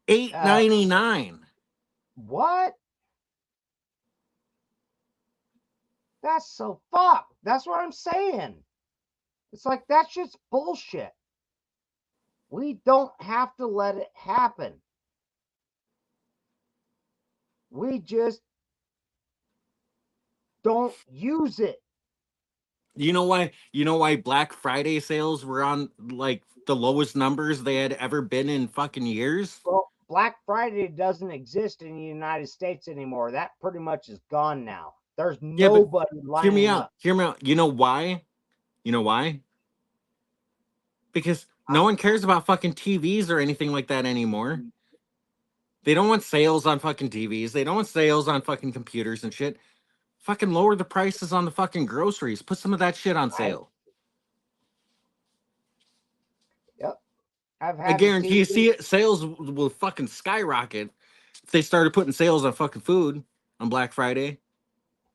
Uh, $8.99. what? That's so fucked. That's what I'm saying. It's like that's just bullshit. We don't have to let it happen. We just don't use it. You know why? You know why Black Friday sales were on like the lowest numbers they had ever been in fucking years? Well, Black Friday doesn't exist in the United States anymore. That pretty much is gone now. There's Yeah, but nobody hear me lining out. up. Hear me out. You know why? You know why? Because I, no one cares about fucking TVs or anything like that anymore. They don't want sales on fucking TVs. They don't want sales on fucking computers and shit. Fucking lower the prices on the fucking groceries. Put some of that shit on Right? sale. Yep. I've I had the guarantee you, TV. sales will fucking skyrocket if they started putting sales on fucking food on Black Friday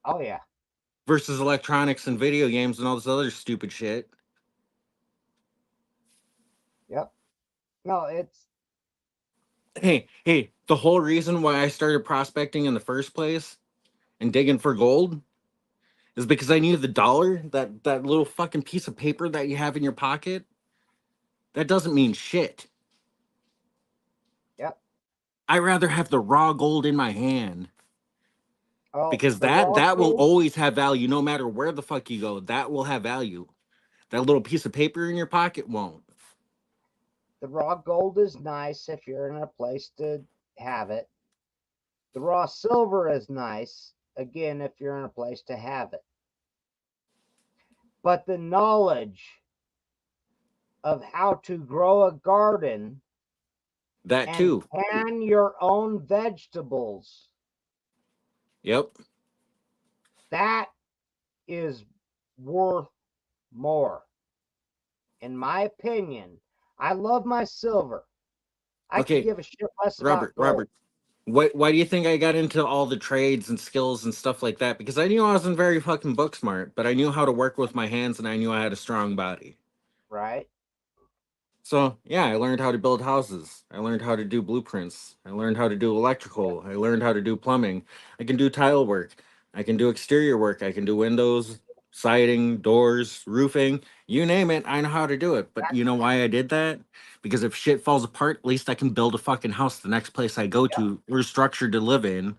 Oh yeah. versus electronics and video games and all this other stupid shit. Yep. No, it's Hey, the whole reason why I started prospecting in the first place and digging for gold is because I knew the dollar, that little fucking piece of paper that you have in your pocket, that doesn't mean shit. yep. I rather have the raw gold in my hand Oh, because the that raw that will gold. always have value no matter where the fuck you go. That will have value. That little piece of paper in your pocket won't. The raw gold is nice if you're in a place to have it. The raw silver is nice again if you're in a place to have it. But the knowledge of how to grow a garden That and too. can your own vegetables, Yep. that is worth more. In my opinion, I love my silver. I could Okay, give a shit less about gold, Robert. Why do you think I got into all the trades and skills and stuff like that? Because I knew I wasn't very fucking book smart, but I knew how to work with my hands and I knew I had a strong body. right? So yeah, I learned how to build houses. I learned how to do blueprints. I learned how to do electrical. I learned how to do plumbing. I can do tile work. I can do exterior work. I can do windows, siding, doors, roofing. You name it, I know how to do it. But you know why I did that? Because if shit falls apart, at least I can build a fucking house the next place I go to or structure to live in.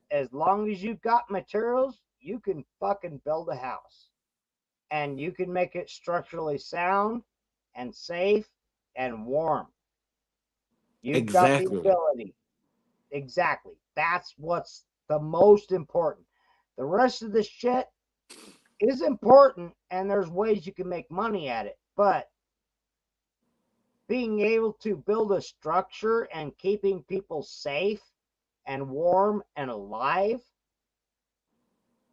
As long as you've got materials, you can fucking build a house. And you can make it structurally sound and safe and warm. You've got the Exactly. ability. Exactly. That's what's the most important. The rest of the shit is important and there's ways you can make money at it. But being able to build a structure and keeping people safe and warm and alive,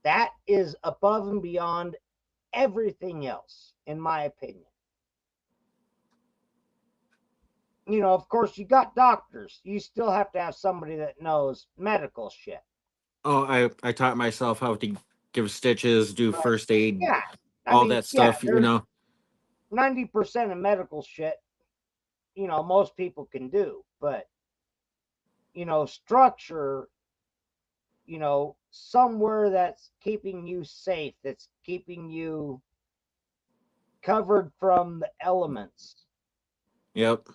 that is above and beyond everything else, in my opinion. Of course, you got doctors. You still have to have somebody that knows medical shit. Oh, I taught myself how to give stitches, do But first aid, yeah, I all mean, that yeah, stuff, you there's know. 90% of medical shit, most people can do. But, structure, somewhere that's keeping you safe, that's keeping you covered from the elements. Yep.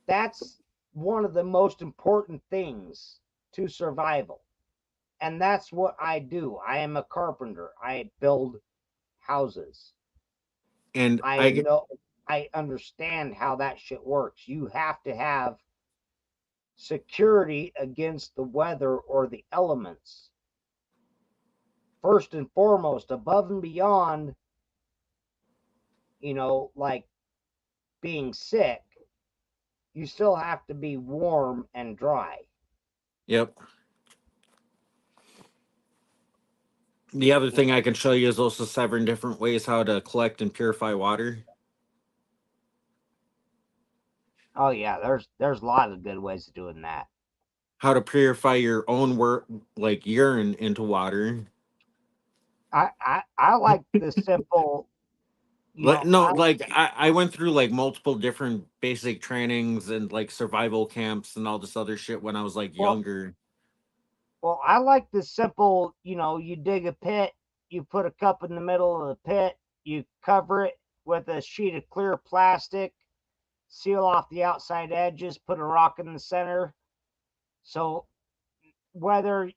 That's one of the most important things to survival. And that's what I do. I am a carpenter. I build houses. And I know, I understand how that shit works. You have to have security against the weather or the elements. First and foremost, above and beyond, like being sick, you still have to be warm and dry. yep. The other You thing know? I can show you is also 7 different ways how to collect and purify water. Oh yeah, there's a lot of good ways of doing that. How to purify your own work, like urine, into water. I like the simple, No, like I went through like multiple different basic trainings and like survival camps and all this other shit when I was like well, younger. I like the simple, you dig a pit, you put a cup in the middle of the pit, you cover it with a sheet of clear plastic, seal off the outside edges, put a rock in the center. So whether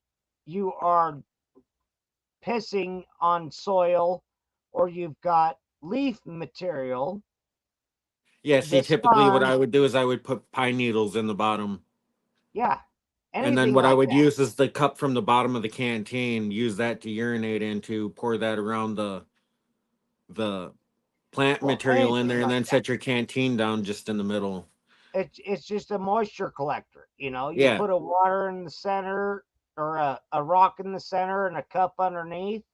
you are pissing on soil or you've got leaf material, Yeah, see, the typically what sun, I would do is I would put pine needles in the bottom. yeah, And then anything what I like would that. use is the cup from the bottom of the canteen, use that to urinate into, pour that around the plant Well, material in anything there, and like then that. set your canteen down just in the middle. It's just a moisture collector. You know, you Yeah. put a water in the center or a rock in the center and a cup underneath.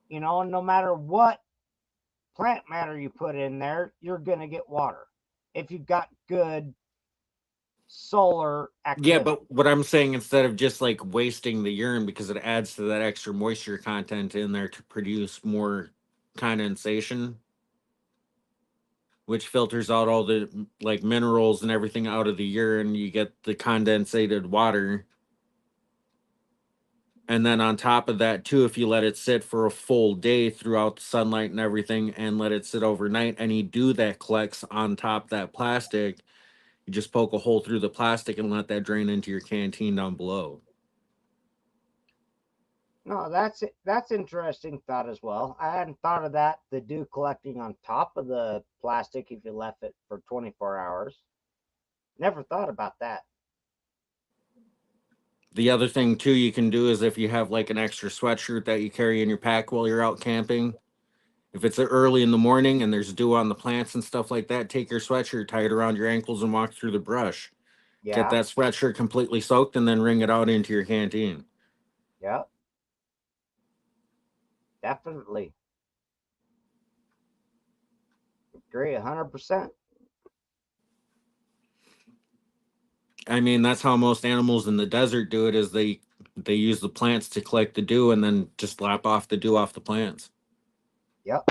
You know, and no matter what plant matter you put in there, you're gonna get water if you've got good solar Yeah, activity. but what I'm saying, instead of just like wasting the urine, because it adds to that extra moisture content in there to produce more condensation, which filters out all the like minerals and everything out of the urine. You get the condensated water. And then on top of that, too, if you let it sit for a full day throughout the sunlight and everything and let it sit overnight, any dew that collects on top of that plastic, you just poke a hole through the plastic and let that drain into your canteen down below. No, that's interesting thought as well. I hadn't thought of that. The dew collecting on top of the plastic if you left it for 24 hours. Never thought about that. The other thing, too, you can do is if you have like an extra sweatshirt that you carry in your pack while you're out camping, if it's early in the morning and there's dew on the plants and stuff like that, take your sweatshirt, tie it around your ankles, and walk through the brush. Get Yeah, that sweatshirt completely soaked and then wring it out into your canteen. yeah, definitely. Agree 100%. I mean, that's how most animals in the desert do it, is they use the plants to collect the dew and then just lap off the dew off the plants. Yep.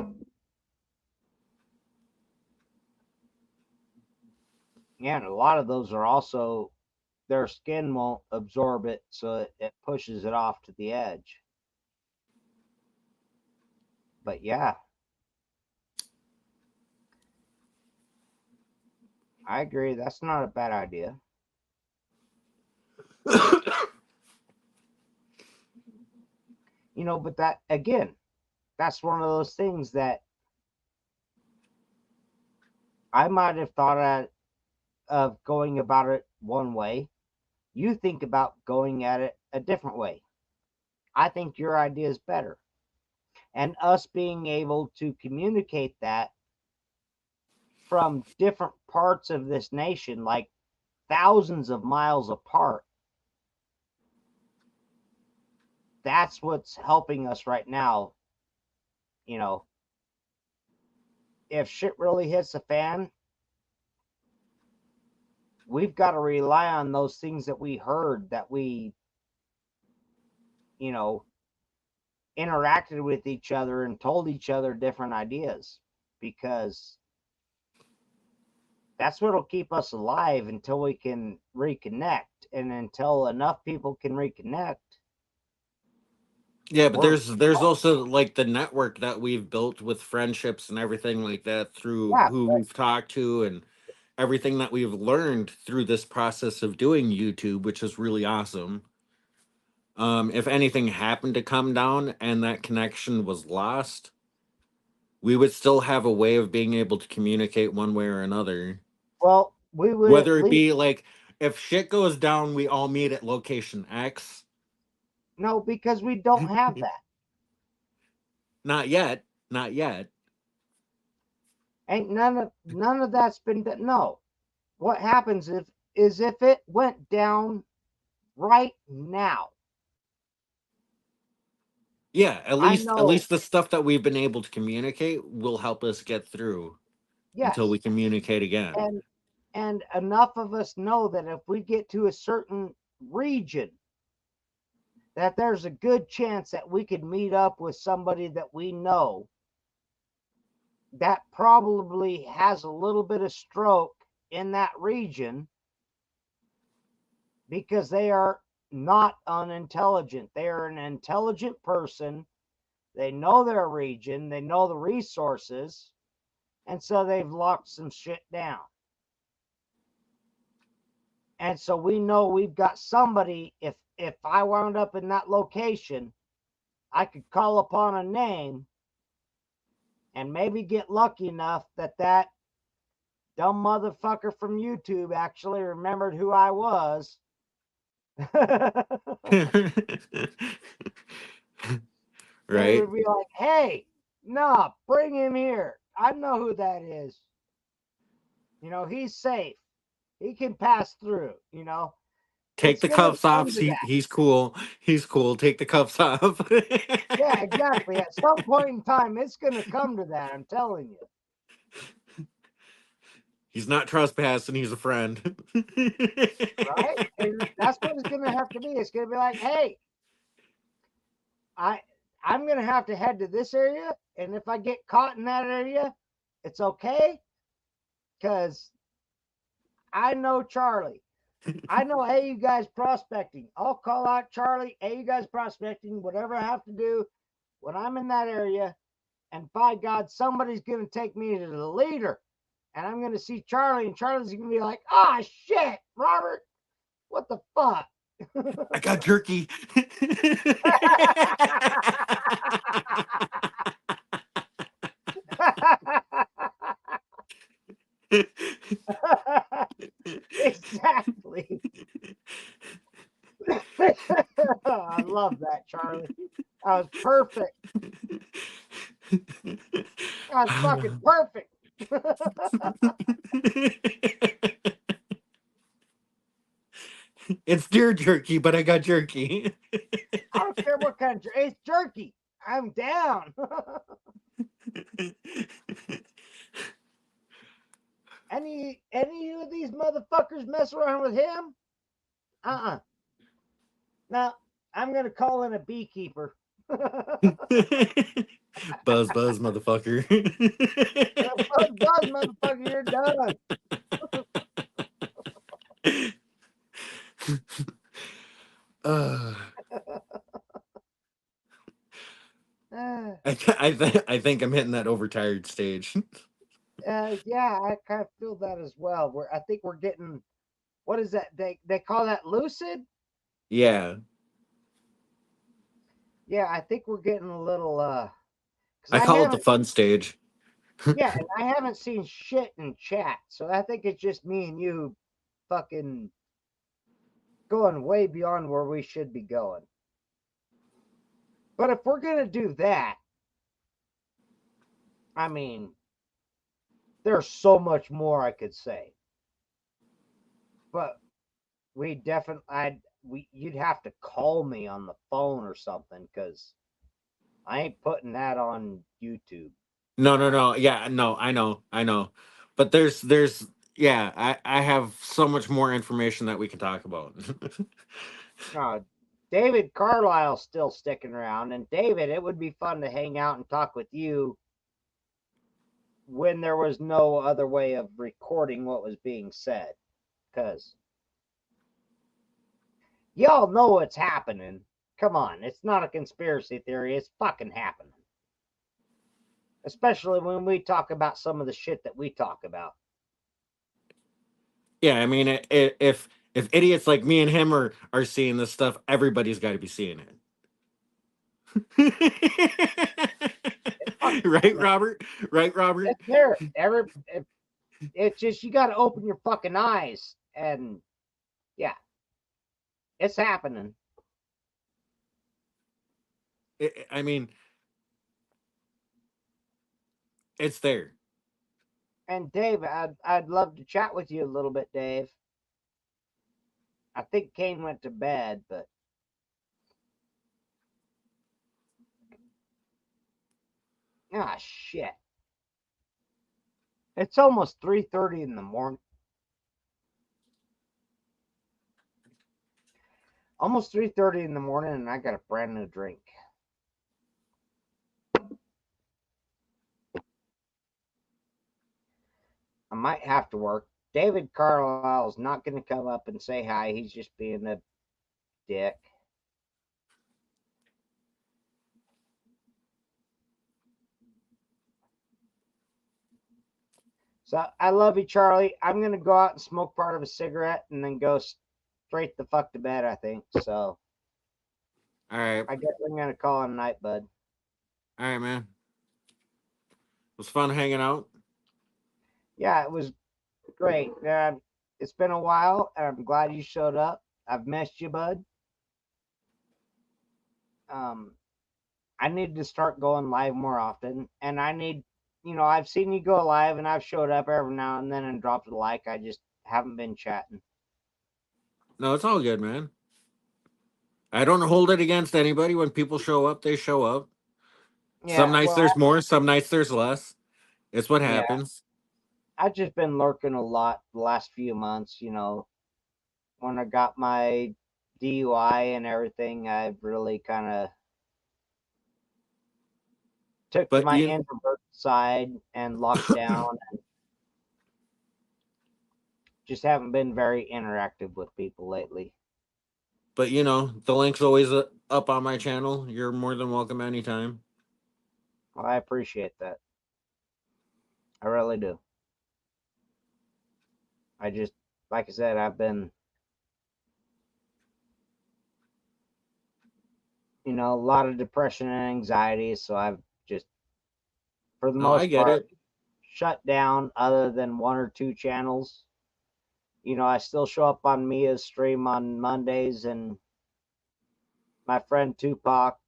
Yeah, and a lot of those are also their skin won't absorb it, so it pushes it off to the edge. But yeah, I agree. That's not a bad idea. You know, but that again, that's one of those things that I might have of going about it one way. You think about going at it a different way. I think your idea is better. And us being able to communicate that from different parts of this nation, like thousands of miles apart, that's what's helping us right now. You know, if shit really hits the fan, we've got to rely on those things that we heard, that we, you know, interacted with each other and told each other different ideas, because that's what'll keep us alive until we can reconnect. And until enough people can reconnect, Yeah, but we're there's also like the network that we've built with friendships and everything like that through yeah, who we've talked to and everything that we've learned through this process of doing YouTube, which is really awesome. If anything happened to come down and that connection was lost, we would still have a way of being able to communicate one way or another. well, we would at Whether it least be like if shit goes down, we all meet at location X. no, because we don't have that. Not yet. Not yet. Ain't none of that's been done. No, what happens if it went down right now? Yeah, I at know, least the stuff that we've been able to communicate will help us get through until we yes, communicate again. and enough of us know that if we get to a certain region, that there's a good chance that we could meet up with somebody that we know that probably has a little bit of stroke in that region, because they are not unintelligent. They are an intelligent person. They know their region, they know the resources, and so they've locked some shit down. And so we know we've got somebody. If I wound up in that location, I could call upon a name and maybe get lucky enough that that dumb motherfucker from YouTube actually remembered who I was. They Right? would be like, "Hey, nah, bring him here. I know who that is." You know, he's safe. He can pass through. You know, Take it's the gonna cuffs off. come to that. He's cool. He's cool. Take the cuffs off. Yeah, exactly. At some point in time, it's gonna come to that. I'm telling you. He's not trespassing. He's a friend. Right? And that's what it's gonna have to be. It's gonna be like, hey, I I'm gonna have to head to this area, and if I get caught in that area, it's okay, because I know Charlie. I know, hey, you guys prospecting. I'll call out Charlie, hey, you guys prospecting, whatever I have to do when I'm in that area. And by God, somebody's gonna take me to the leader. And I'm gonna see Charlie, and Charlie's gonna be like, ah, shit, Robert, what the fuck? I got jerky. Exactly. I love that, Charlie. That was perfect. That was fucking perfect. It's deer jerky, but I got jerky. I don't care what kind of it's jerky. I'm down. Any of these motherfuckers mess around with him? Uh-uh. Now I'm gonna call in a beekeeper. Buzz, buzz, motherfucker. Buzz, motherfucker, you're done. uh, Uh, I think I'm hitting that overtired stage. yeah, I kind of feel that as well. I think we're getting, what is that? They call that lucid? Yeah, Yeah, I think we're getting a little because I I call it the haven't, fun stage. yeah, and I haven't seen shit in chat. So I think it's just me and you fucking going way beyond where we should be going. But if we're gonna do that, I mean, there's so much more I could say. But we definitely, you'd have to call me on the phone or something, because I ain't putting that on YouTube. No, no, no. Yeah, no, I know. But yeah, I have so much more information that we can talk about. David Carlisle's still sticking around, and David, it would be fun to hang out and talk with you when there was no other way of recording what was being said, because y'all know what's happening. Come on, it's not a conspiracy theory, it's fucking happening. Especially when we talk about some of the shit that we talk about. Yeah, I mean, if idiots like me and him are seeing this stuff, everybody's got to be seeing it. It's fucking Right, happening. Robert? Right, Robert? It's there. It's just, you got to open your fucking eyes, and yeah, it's happening. I mean, it's there. And Dave, I'd love to chat with you a little bit, Dave. I think Kane went to bed, but ah, shit. It's almost 3:30 in the morning. Almost 3:30 in the morning, and I got a brand new drink. I might have to work. David Carlisle's not going to come up and say hi. He's just being a dick. So I love you, Charlie. I'm going to go out and smoke part of a cigarette and then go straight the fuck to bed, I think. So All right. I guess I'm going to call it a night, bud. All right, man. It was fun hanging out. Yeah, it was great. It's been a while, and I'm glad you showed up. I've missed you, bud. I need to start going live more often, and I need you know, I've seen you go live and I've showed up every now and then and dropped a like. I just haven't been chatting. No, it's all good, man. I don't hold it against anybody. When people show up, they show up. Some Yeah, nights well, there's more, some nights there's less. It's what yeah, happens. I've just been lurking a lot the last few months. You know, when I got my DUI and everything, I've really kind of took to But my you introvert side and locked down. Just haven't been very interactive with people lately. but you know, the link's always up on my channel. You're more than welcome anytime. Well, I appreciate that. I really do. I just, like I said, I've been, you know, a lot of depression and anxiety. So I've just, for the No, I most get part, it. shut down other than one or two channels. You know, I still show up on Mia's stream on Mondays and my friend Tupac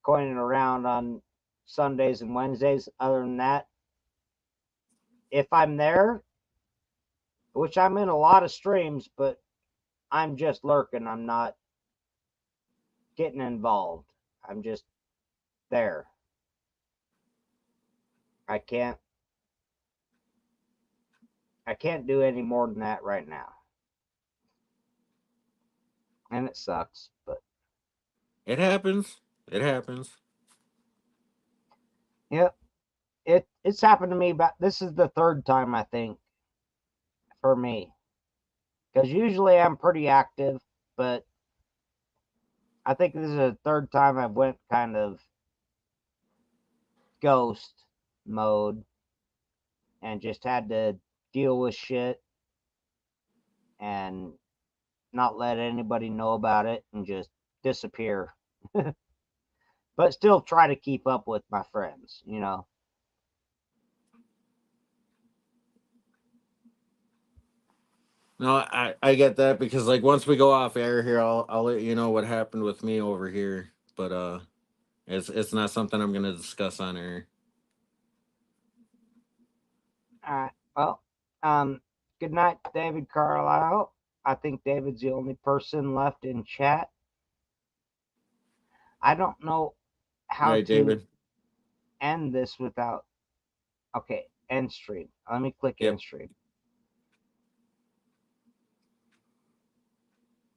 coining around on Sundays and Wednesdays. Other than that, if I'm there, which I'm in a lot of streams, but I'm just lurking. I'm not getting involved. I'm just there. I can't I can't do any more than that right now. And it sucks, but It happens. It happens. yeah, it's happened to me, but this is the third time I think for me. Cuz usually I'm pretty active, but I think this is the third time I went kind of ghost mode and just had to deal with shit and not let anybody know about it and just disappear. But still try to keep up with my friends, you know. No, I get that because like once we go off air here, I'll let you know what happened with me over here. But it's not something I'm gonna discuss on air. Well, good night, David Carlisle. I think David's the only person left in chat. I don't know All how right, to David. end this without. Okay, end stream. Let me click end Yep. stream.